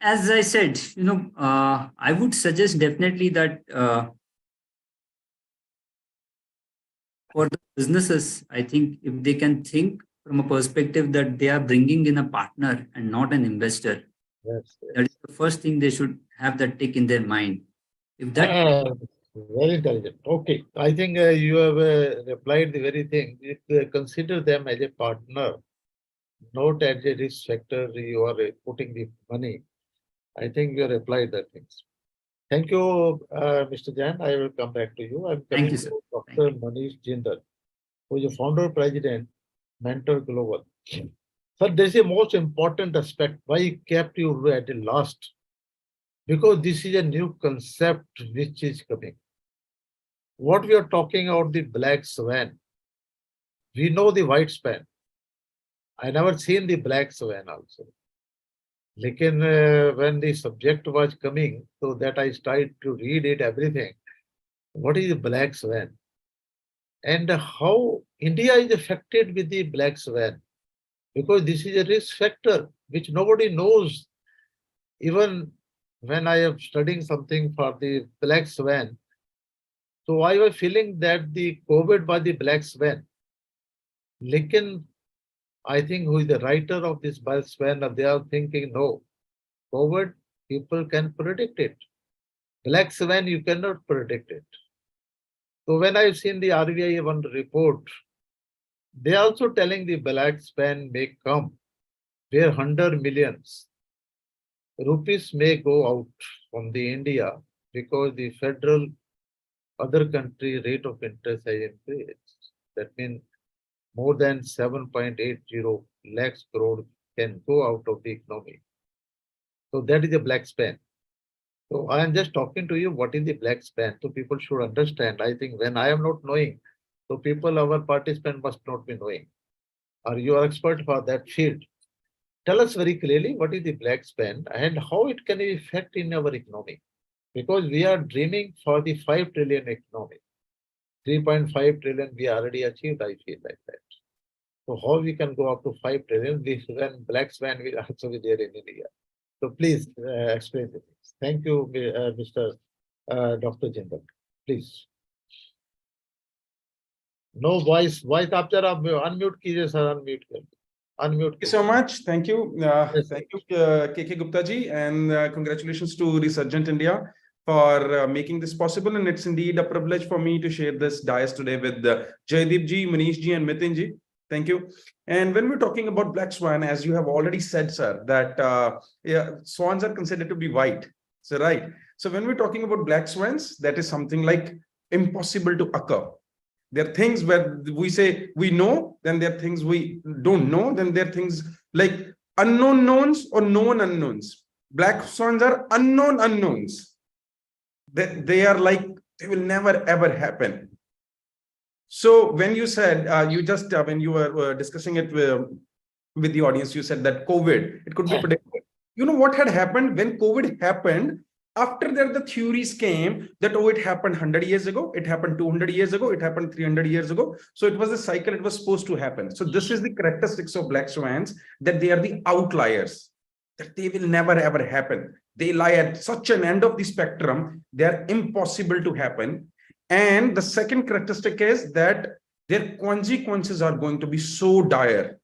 As I said, I would suggest definitely that for the businesses, I think if they can think from a perspective that they are bringing in a partner and not an investor, Yes, that is the first thing they should have that tick in their mind. If that very intelligent. Okay, I think you have replied the very thing. If they consider them as a partner, not as a risk factor, you are putting the money. I think you have replied that things. Thank you, Mr. Jain. I will come back to you. I'm coming Thank you, sir. to Dr. Manish Jindal, who is a founder, president, Mentor Global. Sir, this is the most important aspect. Why I kept you at the last? Because this is a new concept which is coming. What we are talking about, the black swan. We know the white swan. I never seen the black swan also. when the subject was coming, so that I started to read it, everything. What is the black swan? And how India is affected with the black swan? Because this is a risk factor which nobody knows. Even when I am studying something for the black swan, so I was feeling that the COVID was the black swan. Lekin, I think who is the writer of this black swan, they are thinking, no, COVID, people can predict it. Black swan, you cannot predict it. So when I've seen the RBI one report, they are also telling the black swan may come, where 100 millions rupees may go out from the India because the federal other country rate of interest has increased. That means more than 7.80 lakhs crore can go out of the economy. So that is a black span. So I am just talking to you what is the black span. So people should understand. I think when I am not knowing, so people, our participant must not be knowing. Or you are expert for that field. Tell us very clearly what is the black span and how it can affect in our economy. Because we are dreaming for the 5 trillion economy. 3.5 trillion we already achieved, I feel like that. So how we can go up to 5 trillion, this when black swan will also be there in India. So please explain this. Thank you, Mr. Dr. Jindal. Please. No voice. Voice आप जरा unmute कीजिए sir, unmute कर. Unmute. Thank you so much. Thank you. Yes. Thank you, KK Gupta ji, and congratulations to Resurgent India for making this possible. And it's indeed a privilege for me to share this dais today with Jaideep ji, Manish ji, and Mitin ji. Thank you. And when we're talking about black swan, as you have already said, sir, that swans are considered to be white. So, right. So when we're talking about black swans, that is something like impossible to occur. There are things where we say we know, then there are things we don't know, then there are things like unknown knowns or known unknowns. Black swans are unknown unknowns. They are like, they will never ever happen. So when you said, when you were discussing it with the audience, you said that COVID, it could be predicted. You know what had happened when COVID happened? After that, the theories came that, oh, it happened 100 years ago, it happened 200 years ago, it happened 300 years ago. So it was a cycle, it was supposed to happen. So this is the characteristics of black swans, that they are the outliers, that they will never ever happen. They lie at such an end of the spectrum, they are impossible to happen. And the second characteristic is that their consequences are going to be so dire.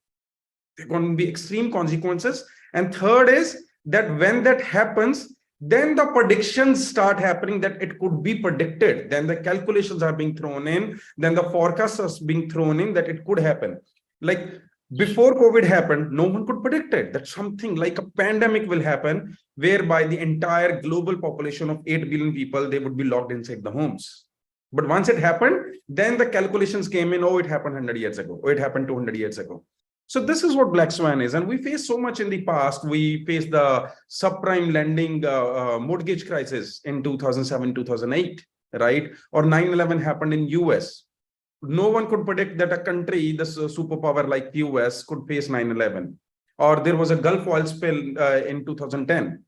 They're going to be extreme consequences. And third is that when that happens, then the predictions start happening, that it could be predicted. Then the calculations are being thrown in. Then the forecasts are being thrown in that it could happen. Like before COVID happened, no one could predict it. That something like a pandemic will happen, whereby the entire global population of 8 billion people, they would be locked inside the homes. But once it happened, then the calculations came in, oh, it happened 100 years ago, or it happened 200 years ago. So this is what black swan is. And we faced so much in the past. We faced the subprime lending mortgage crisis in 2007, 2008, right? Or 9/11 happened in US. No one could predict that a country, the superpower like US, could face 9/11. Or there was a Gulf oil spill in 2010.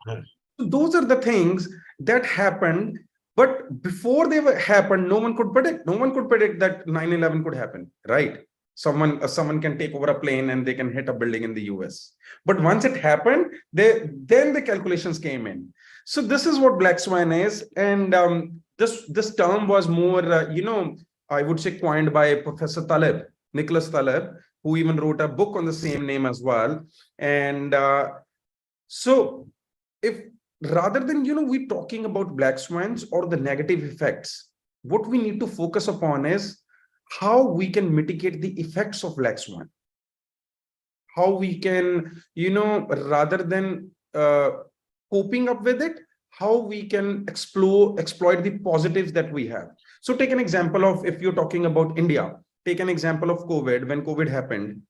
So those are the things that happened. But before they happened, no one could predict. No one could predict that 9/11 could happen, right? Someone can take over a plane and they can hit a building in the US. But once it happened, then the calculations came in. So this is what black swan is. And this term was more, I would say coined by Professor Taleb, Nicholas Taleb, who even wrote a book on the same name as well. And so if rather than, we talking about black swans or the negative effects, what we need to focus upon is how we can mitigate the effects of black swan. How we can, rather than coping up with it, how we can exploit the positives that we have. So take an example of, if you're talking about India, take an example of COVID. When COVID happened,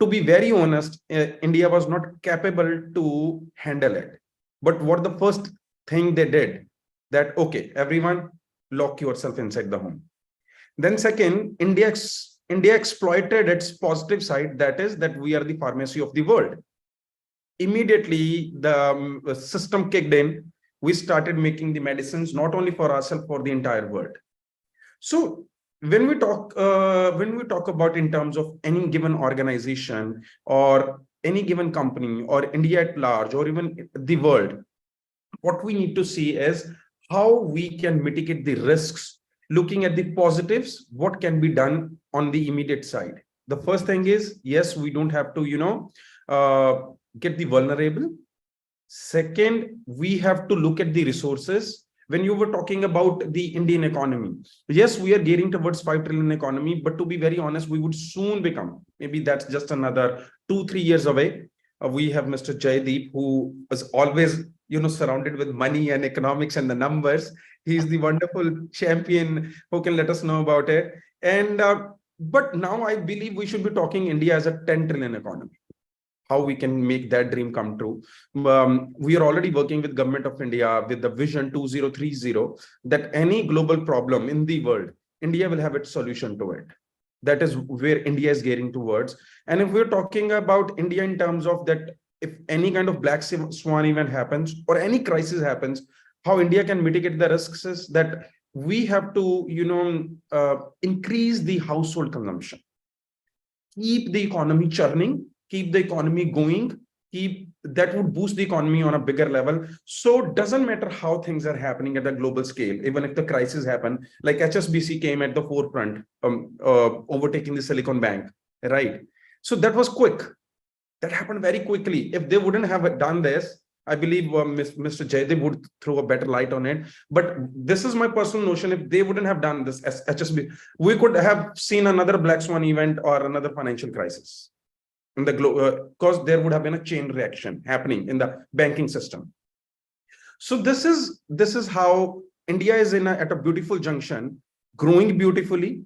to be very honest, India was not capable to handle it. But what the first thing they did, that, okay, everyone lock yourself inside the home. Then second, India exploited its positive side, that is that we are the pharmacy of the world. immediately the system kicked in. We started making the medicines not only for ourselves, for the entire world. So when we talk about in terms of any given organization or any given company or India at large or even the world, what we need to see is how we can mitigate the risks, looking at the positives, what can be done on the immediate side. The first thing is, yes, we don't have to, get the vulnerable. Second, we have to look at the resources. When you were talking about the Indian economy, yes, we are gearing towards 5 trillion economy, but to be very honest, we would soon become, maybe that's just another 2-3 years away. We have Mr. Jaideep, who is always, surrounded with money and economics and the numbers. He's the wonderful champion who can let us know about it. And but now I believe we should be talking India as a 10 trillion economy. How we can make that dream come true. We are already working with Government of India with the Vision 2030, that any global problem in the world, India will have its solution to it. That is where India is gearing towards. And if we're talking about India in terms of that, if any kind of black swan event happens or any crisis happens, how India can mitigate the risks is that we have to, increase the household consumption, keep the economy churning, keep the economy going, that would boost the economy on a bigger level. So it doesn't matter how things are happening at a global scale, even if the crisis happen, like HSBC came at the forefront, overtaking the Silicon Bank, right? So that was quick. That happened very quickly. If they wouldn't have done this, I believe Mr. Jaideep would throw a better light on it. But this is my personal notion. If they wouldn't have done this as HSBC, we could have seen another black swan event or another financial crisis in the globe, because there would have been a chain reaction happening in the banking system. So this is how India is at a beautiful junction, growing beautifully.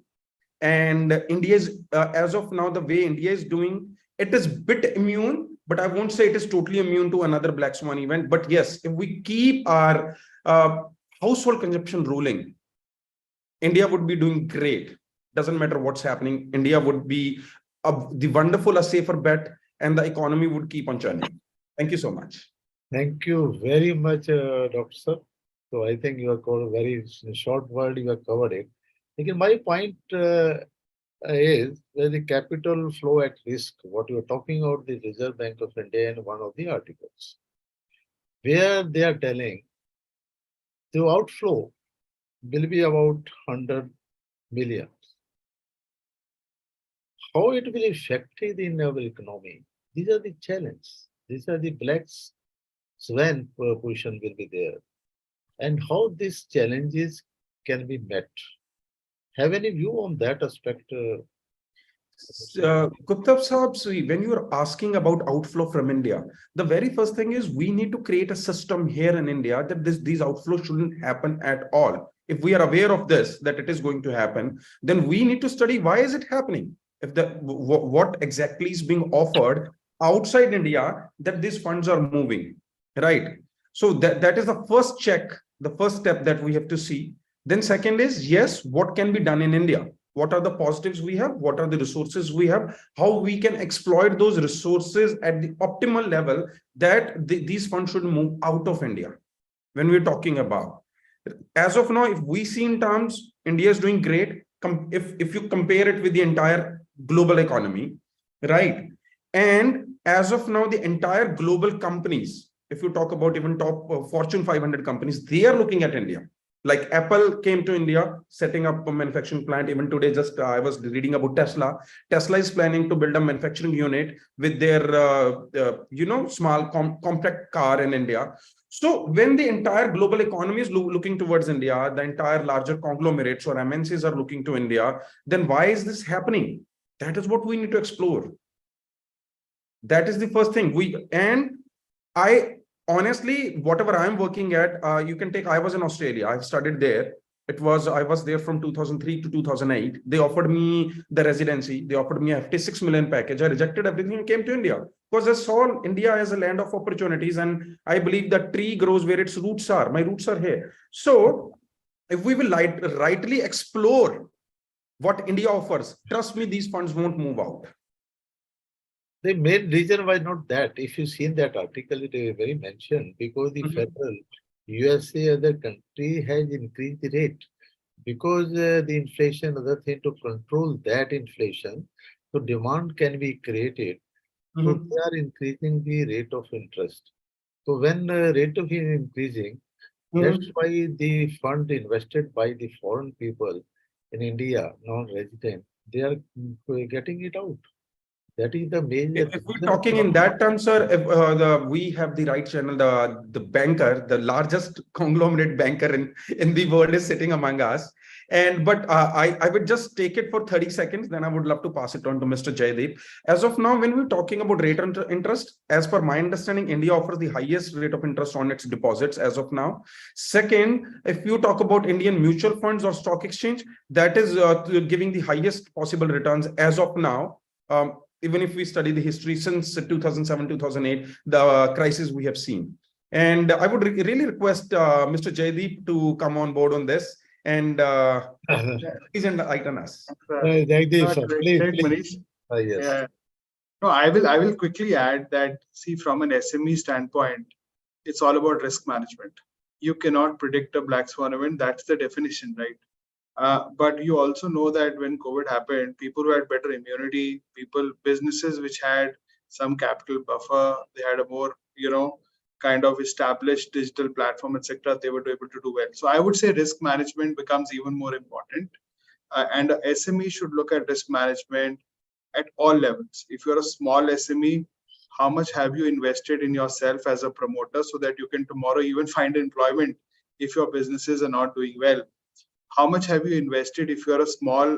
And India is, as of now, the way India is doing, it is bit immune, but I won't say it is totally immune to another black swan event. But yes, if we keep our household consumption rolling, India would be doing great. Doesn't matter what's happening. India would be the wonderful, a safer bet, and the economy would keep on churning. Thank you so much. Thank you very much, Dr. Sir. So I think you have covered very short word, you have covered it. Again, my point is where the capital flow at risk, what you are talking about, the Reserve Bank of India in one of the articles, where they are telling the outflow will be about 100 million. How it will affect in our economy? These are the challenges. These are the black swan position will be there. And how these challenges can be met. Have any view on that aspect? Gupta Sahab, when you are asking about outflow from India, the very first thing is we need to create a system here in India that these outflows shouldn't happen at all. If we are aware of this, that it is going to happen, then we need to study why is it happening? If what exactly is being offered outside India that these funds are moving, right? So that is the first check, the first step that we have to see. Then second is, yes, what can be done in India? What are the positives we have? What are the resources we have? How we can exploit those resources at the optimal level that these funds should move out of India. When we're talking about, as of now, if we see in terms, India is doing great. If you compare it with the entire global economy, right? And as of now, the entire global companies, if you talk about even top Fortune 500 companies, they are looking at India. Like Apple came to India, setting up a manufacturing plant. Even today, just I was reading about Tesla. Tesla is planning to build a manufacturing unit with their, small compact car in India. So when the entire global economy is looking towards India, the entire larger conglomerates or MNCs are looking to India, then why is this happening? That is what we need to explore. That is the first thing. Honestly, whatever I'm working at, you can take, I was in Australia, I've studied there. I was there from 2003 to 2008. They offered me the residency. They offered me a 56 million package. I rejected everything and came to India because I saw India as a land of opportunities. And I believe that tree grows where its roots are. My roots are here. So if we will rightly explore what India offers, trust me, these funds won't move out. The main reason why not that, if you seen that article, it is very mentioned because the Mhm. federal USA other country has increased the rate because the inflation, other thing to control that inflation, so demand can be created. So Mhm. they are increasing the rate of interest. So when rate of is increasing, that's Mhm. why the fund invested by the foreign people in India, non-resident, they are getting it out. That is the major If we're reason talking for. in that term, sir, if, we have the right channel, the banker, the largest conglomerate banker in the world is sitting among us. And but I would just take it for 30 seconds, then I would love to pass it on to Mr. Jaydeep. As of now, when we're talking about rate of interest, as per my understanding, India offers the highest rate of interest on its deposits as of now. Second, if you talk about Indian mutual funds or stock exchange, that is giving the highest possible returns as of now. Even if we study the history since 2007, 2008, the crisis we have seen. And I would really request Mr. Jaydeep to come on board on this and please enlighten us. Jagdish, sir, Great, please, great, please. Manish. Yes. Yeah. No, I will quickly add that, see, from an SME standpoint, it's all about risk management. You cannot predict a black swan event. That's the definition, right? But you also know that when COVID happened, people who had better immunity, businesses which had some capital buffer, they had a more, kind of established digital platform, etc., they were able to do well. So I would say risk management becomes even more important. And a SME should look at risk management at all levels. If you're a small SME, how much have you invested in yourself as a promoter so that you can tomorrow even find employment if your businesses are not doing well? How much have you invested if you're a small,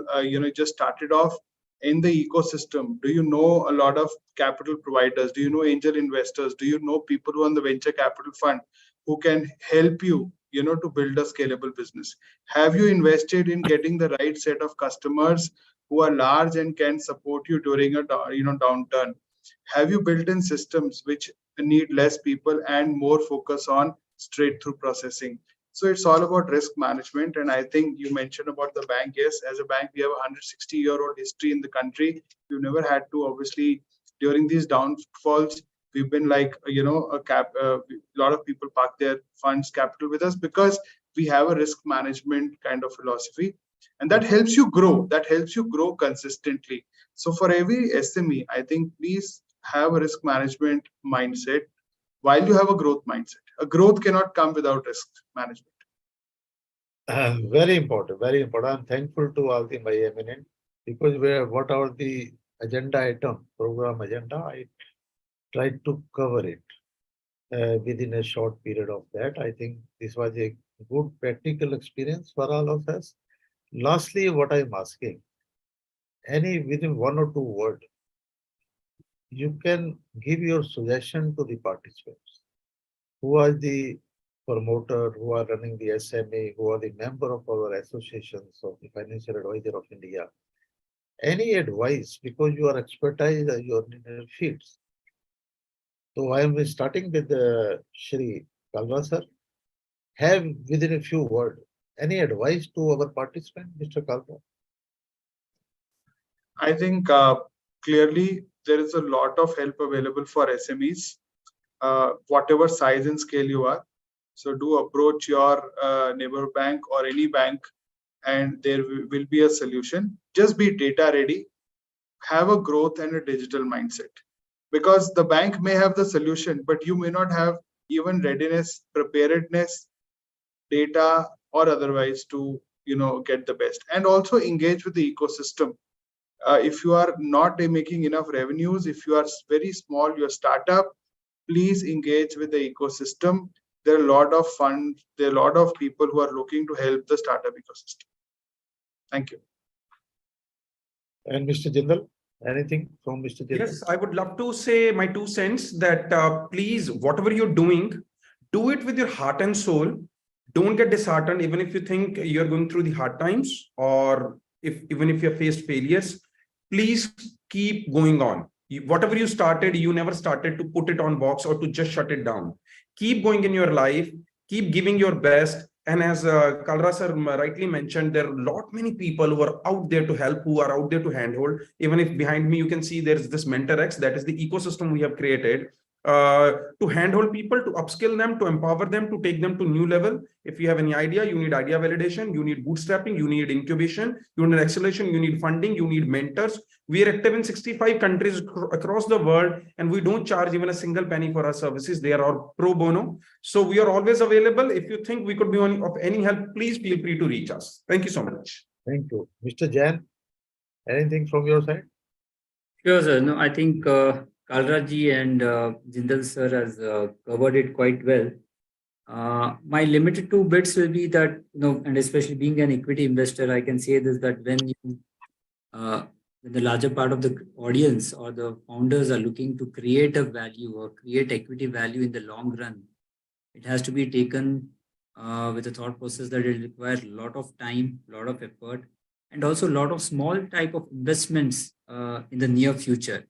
just started off in the ecosystem? Do you know a lot of capital providers? Do you know angel investors? Do you know people who are on the venture capital fund who can help you, to build a scalable business? Have you invested in getting the right set of customers who are large and can support you during a downturn? Have you built in systems which need less people and more focus on straight through processing? So it's all about risk management. And I think you mentioned about the bank. Yes, as a bank, we have a 160-year-old history in the country. We've never had to, obviously, during these downfalls, we've been like, a lot of people park their funds capital with us because we have a risk management kind of philosophy. And that helps you grow. That helps you grow consistently. So for every SME, I think please have a risk management mindset while you have a growth mindset. A growth cannot come without risk management. Very important, very important. I'm thankful to all the my eminent because what are the agenda item, program agenda, I tried to cover it within a short period of that. I think this was a good practical experience for all of us. Lastly, what I'm asking, any within one or two words, you can give your suggestion to the participants. Who are the promoter, who are running the SMA, who are the member of our associations of the Financial Advisor of India. Any advice, because you are expertise in your fields. So I am starting with Shri Kalra sir. Have within a few words, any advice to our participant, Mr. Kalra? I think clearly there is a lot of help available for SMEs, whatever size and scale you are. So do approach your neighbor bank or any bank, and there will be a solution. Just be data ready, have a growth and a digital mindset. Because the bank may have the solution, but you may not have even readiness, preparedness, data, or otherwise to get the best. And also engage with the ecosystem. If you are not making enough revenues, if you are very small, your startup, please engage with the ecosystem. There are a lot of funds, there are a lot of people who are looking to help the startup ecosystem. Thank you. And Mr. Jindal, anything from Mr. Jindal? Yes, I would love to say my 2 cents that please, whatever you're doing, do it with your heart and soul. Don't get disheartened, even if you think you're going through the hard times, or even if you've faced failures. Please keep going on. Whatever you started, you never started to put it on box or to just shut it down. Keep going in your life. Keep giving your best. And as Kalra sir rightly mentioned, there are a lot many people who are out there to help, who are out there to handhold. Even if behind me you can see there's this MentorX, that is the ecosystem we have created to handhold people, to upskill them, to empower them, to take them to new level. If you have any idea, you need idea validation, you need bootstrapping, you need incubation, you need acceleration, you need funding, you need mentors. We are active in 65 countries across the world, and we don't charge even a single penny for our services. They are all pro bono. So we are always available. If you think we could be of any help, please feel free to reach us. Thank you so much. Thank you. Mr. Jain, anything from your side? Sure, sir. No, I think Kalra ji and Jindal sir has covered it quite well. My limited two bits will be that, and especially being an equity investor, I can say this, that when the larger part of the audience or the founders are looking to create a value or create equity value in the long run, it has to be taken with a thought process that it requires a lot of time, a lot of effort, and also a lot of small type of investments in the near future.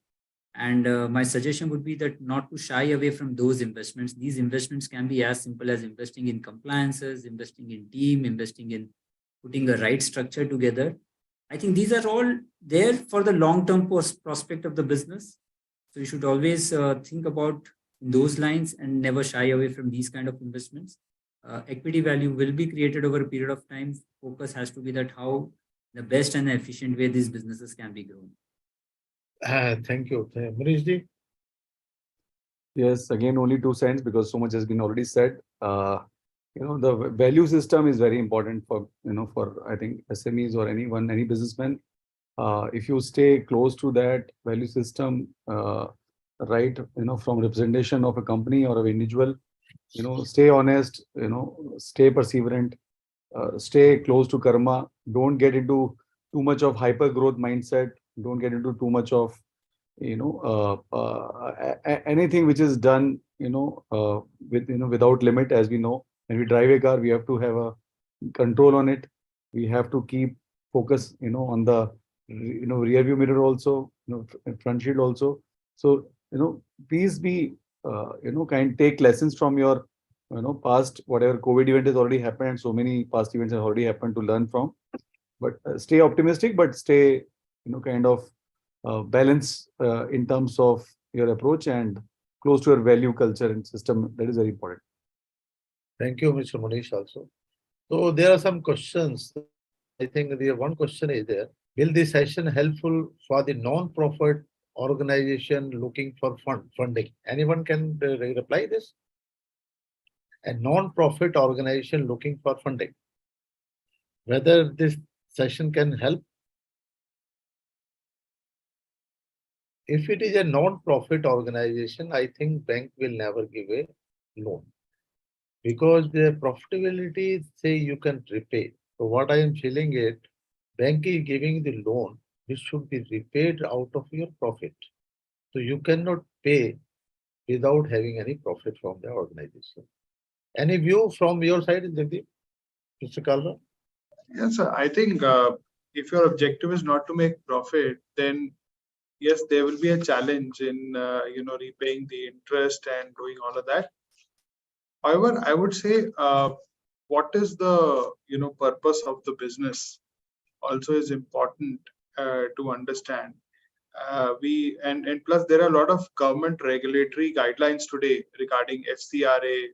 And my suggestion would be that not to shy away from those investments. These investments can be as simple as investing in compliances, investing in team, investing in putting the right structure together. I think these are all there for the long-term prospect of the business. So you should always think about those lines and never shy away from these kind of investments. Equity value will be created over a period of time. Focus has to be that how the best and efficient way these businesses can be grown. Thank you. Manish ji? Yes, again, only 2 cents because so much has been already said. The value system is very important for, for I think SMEs or anyone, any businessman. If you stay close to that value system, right, from representation of a company or an individual, stay honest, stay perseverant, stay close to karma. Don't get into too much of hyper growth mindset. Don't get into too much of anything which is done without limit. As we know, when we drive a car, we have to have a control on it. We have to keep focus on the rear view mirror also, front shield also. So please be take lessons from your past, whatever COVID event has already happened, and so many past events have already happened to learn from. But stay optimistic, but stay kind of balance in terms of your approach and close to your value culture and system. That is very important. Thank you, Mr. Manish also. So there are some questions. I think the one question is there. Will this session helpful for the non-profit organization looking for funding? Anyone can reply this? A non-profit organization looking for funding. Whether this session can help? If it is a non-profit organization, I think bank will never give a loan because the profitability say you can repay. So what I am feeling it, bank is giving the loan which should be repaid out of your profit. So you cannot pay without having any profit from the organization. Any view from your side, Jagdeep? Mr. Kalra? Yes, sir. I think if your objective is not to make profit, then yes, there will be a challenge in repaying the interest and doing all of that. However, I would say what is the purpose of the business also is important to understand. And plus there are a lot of government regulatory guidelines today regarding FCRA,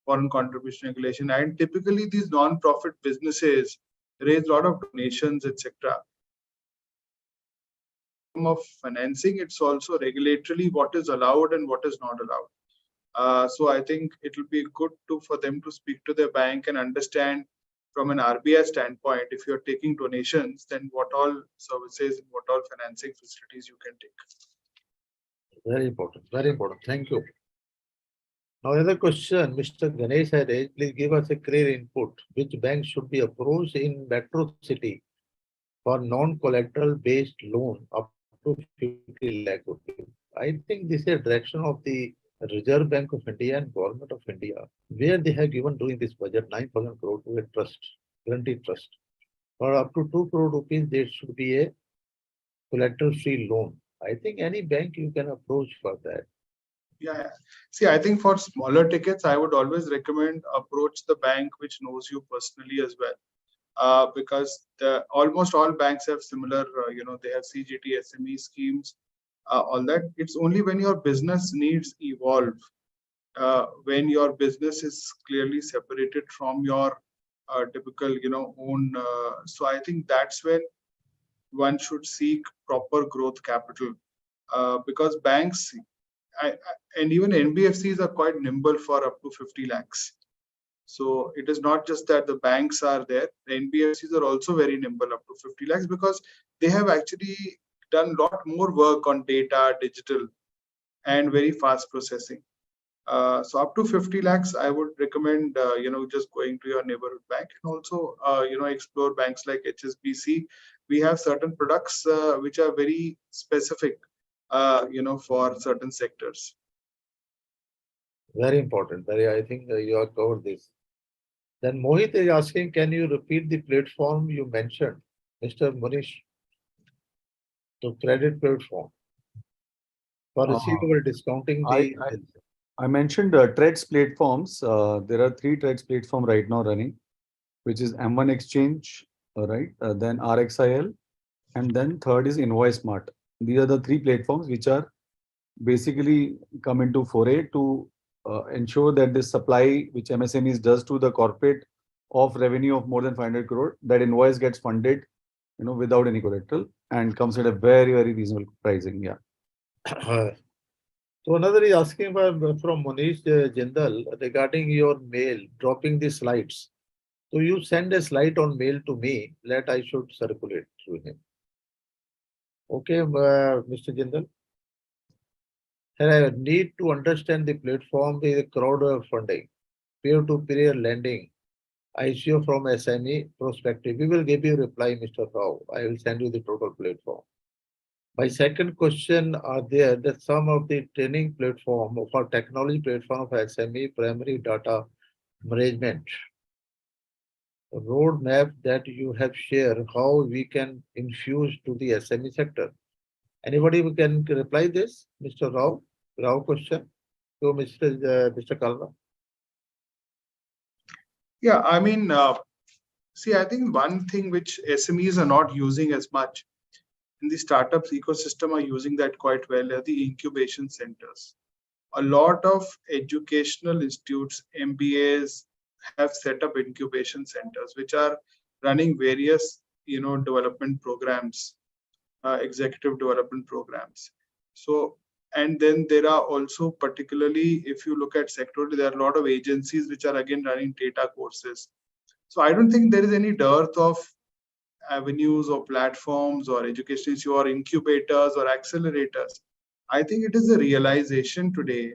foreign contribution regulation, and typically these non-profit businesses raise a lot of donations, etc. Of financing, it's also regulatorily what is allowed and what is not allowed. So I think it will be good for them to speak to their bank and understand from an RBI standpoint, if you're taking donations, then what all services and what all financing facilities you can take. Very important, very important. Thank you. Now, another question, Mr. Ganesh had raised, please give us a clear input. Which bank should be approached in Metro City for non-collateral based loan up to 50 lakh rupees? I think this is a direction of the Reserve Bank of India and Government of India, where they have given during this budget 9,000 crore to a trust, guaranteed trust. For up to 2 crore rupees, there should be a collateral-free loan. I think any bank you can approach for that. Yeah. See, I think for smaller tickets, I would always recommend approach the bank which knows you personally as well. Because almost all banks have similar, they have CGT, SME schemes, all that. It's only when your business needs evolve, when your business is clearly separated from your typical, own. So I think that's when one should seek proper growth capital, because banks and even NBFCs are quite nimble for up to 50 lakhs. So it is not just that the banks are there, the NBFCs are also very nimble up to 50 lakhs, because they have actually done a lot more work on data, digital, and very fast processing. So up to 50 lakhs, I would recommend, just going to your neighborhood bank, and also, explore banks like HSBC. We have certain products which are very specific, for certain sectors. Very important. I think you have covered this. Then Mohit is asking, can you repeat the platform you mentioned, Mr. Manish? The credit platform for receivable discounting the. I mentioned trades platforms. There are 3 trades platform right now running, which is M1 Exchange, right? Then RXIL, and then third is Invoice Smart. These are the 3 platforms which are basically come into foray to ensure that this supply which MSMEs does to the corporate of revenue of more than 500 crore, that invoice gets funded, without any collateral and comes at a very, very reasonable pricing. Yeah. So another is asking from Manish Jindal regarding your mail, dropping the slides. So you send a slide on mail to me that I should circulate through him. Okay, Mr. Jindal. I need to understand the platform, the crowdfunding, peer-to-peer lending, ICO from SME perspective. We will give you a reply, Mr. Rao. I will send you the total platform. My second question are there that some of the training platform for technology platform of SME primary data management roadmap that you have shared, how we can infuse to the SME sector. Anybody who can reply this, Mr. Rao? Rao question to Mr. Kalra. Yeah, I mean, see, I think one thing which SMEs are not using as much in the startups ecosystem are using that quite well are the incubation centers. A lot of educational institutes, MBAs, have set up incubation centers which are running various, development programs, executive development programs. So, and then there are also, particularly if you look at sectorally, there are a lot of agencies which are again running data courses. So I don't think there is any dearth of avenues or platforms or education or incubators or accelerators. I think it is a realization today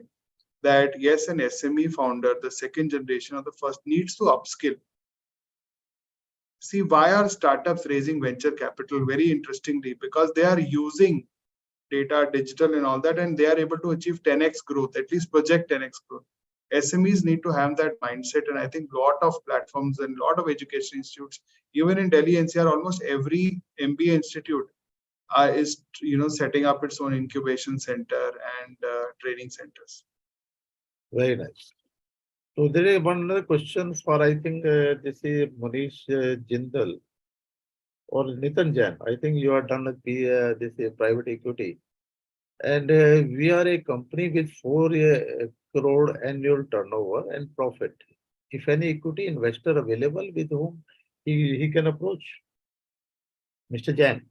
that yes, an SME founder, the second generation or the first, needs to upskill. See, why are startups raising venture capital? Very interestingly, because they are using data, digital and all that, and they are able to achieve 10x growth, at least project 10x growth. SMEs need to have that mindset, and I think a lot of platforms and a lot of education institutes, even in Delhi NCR, almost every MBA institute is setting up its own incubation center and training centers. Very nice. So there is one other question for, I think this is Manish Jindal or Nitin Jain. I think you are done with this private equity. And we are a company with 4 crore annual turnover and profit. If any equity investor available with whom he can approach? Mr. Jain.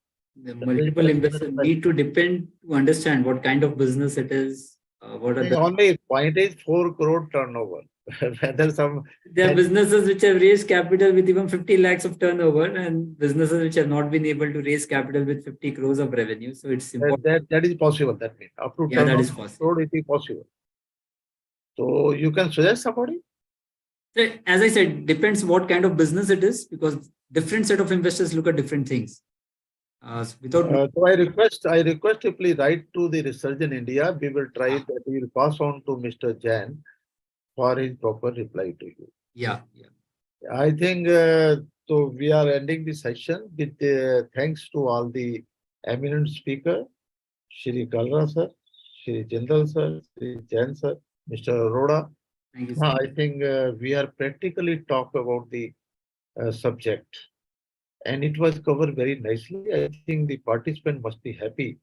The multiple investors need to depend to understand what kind of business it is. What are the only point is 4 crore turnover. Whether some there are businesses which have raised capital with even 50 lakhs of turnover and businesses which have not been able to raise capital with 50 crores of revenue. So it's important. that is possible. That means up to Yeah, that is possible. crore it is possible. So you can suggest somebody? So, as I said, depends what kind of business it is, because different set of investors look at different things. So I request you please write to the Resurgent India. We will try that. We will pass on to Mr. Jain for his proper reply to you. Yeah. I think so. We are ending the session with thanks to all the eminent speaker, Shri Kalra sir, Shri Jindal sir, Shri Jain sir, Mr. Arora. Thank you, sir. I think we are practically talk about the subject, and it was covered very nicely. I think the participant must be happy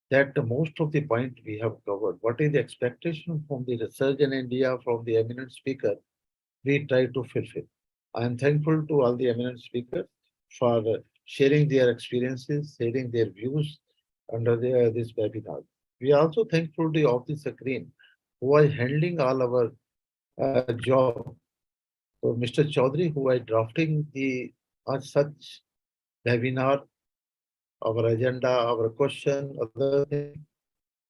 that most of the point we have covered. What is the expectation from the research in India from the eminent speaker? We try to fulfill. I am thankful to all the eminent speakers for sharing their experiences, sharing their views under this webinar. We are also thankful to of the screen who are handling all our job. So Mr. Chaudhary, who are drafting the such webinar, our agenda, our question, other things.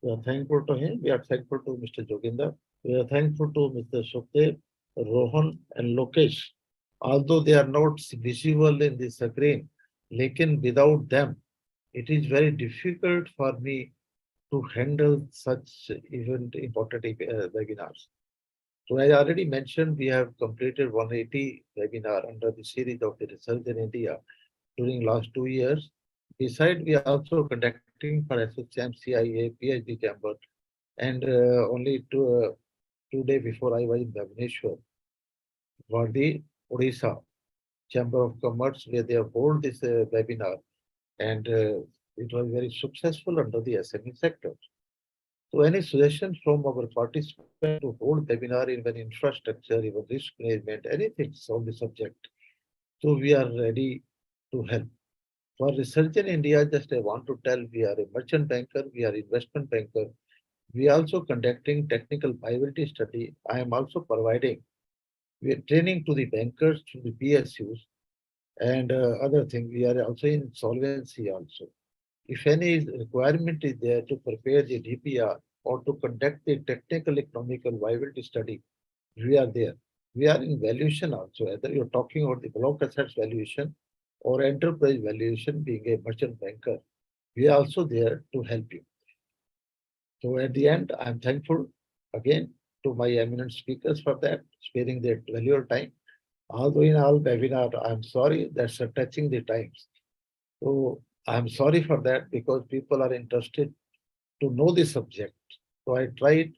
We are thankful to him. We are thankful to Mr. Joginder. We are thankful to Mr. Sukhdev, Rohan, and Lokesh. Although they are not visible in the screen, lekin without them, it is very difficult for me to handle such event important webinars. So I already mentioned we have completed 180 webinar under the series of the research in India during last 2 years. Besides, we are also conducting for SHM, CIA, PhD chamber, and only 2 days before I was in Bhubaneswar for the Odisha Chamber of Commerce, where they have held this webinar, and it was very successful under the SME sector. So any suggestions from our participants to hold webinar, even infrastructure, even risk management, anything on the subject. So we are ready to help. For research in India, just I want to tell we are a merchant banker, we are investment banker. We are also conducting technical viability study. I am also providing we are training to the bankers, to the PSUs, and other thing. We are also in solvency also. If any requirement is there to prepare the DPR or to conduct the technical economical viability study, we are there. We are in valuation also, whether you're talking about the block assets valuation or enterprise valuation being a merchant banker, we are also there to help you. So at the end, I'm thankful again to my eminent speakers for that, sparing their valuable time. Although in all webinar, I'm sorry that's touching the times. So I'm sorry for that because people are interested to know the subject. So I tried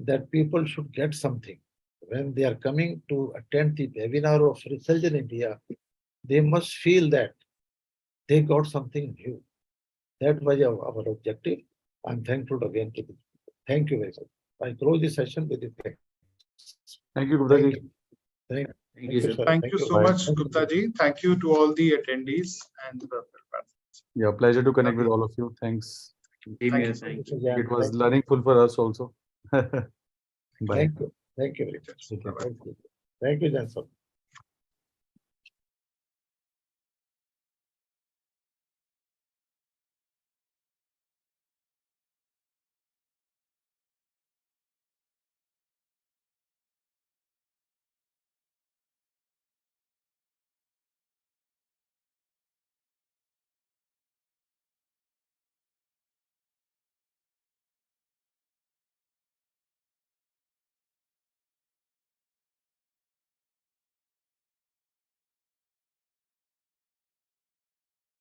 that people should get something. When they are coming to attend the webinar of Research in India, they must feel that they got something new. That was our objective. I'm thankful again to this. Thank you very much. I close the session with the thanks. Thank you, Gupta ji. Thank you, sir. sir. Thank you so Bye. much, Gupta ji. Thank you to all the attendees and the participants. Yeah, pleasure to connect with all of you. Thanks. Same here, Thank thank you. It was learningful for us also. Bye. Thank you. Thank you very much. Take care. Thank you. Thank you, Jansen.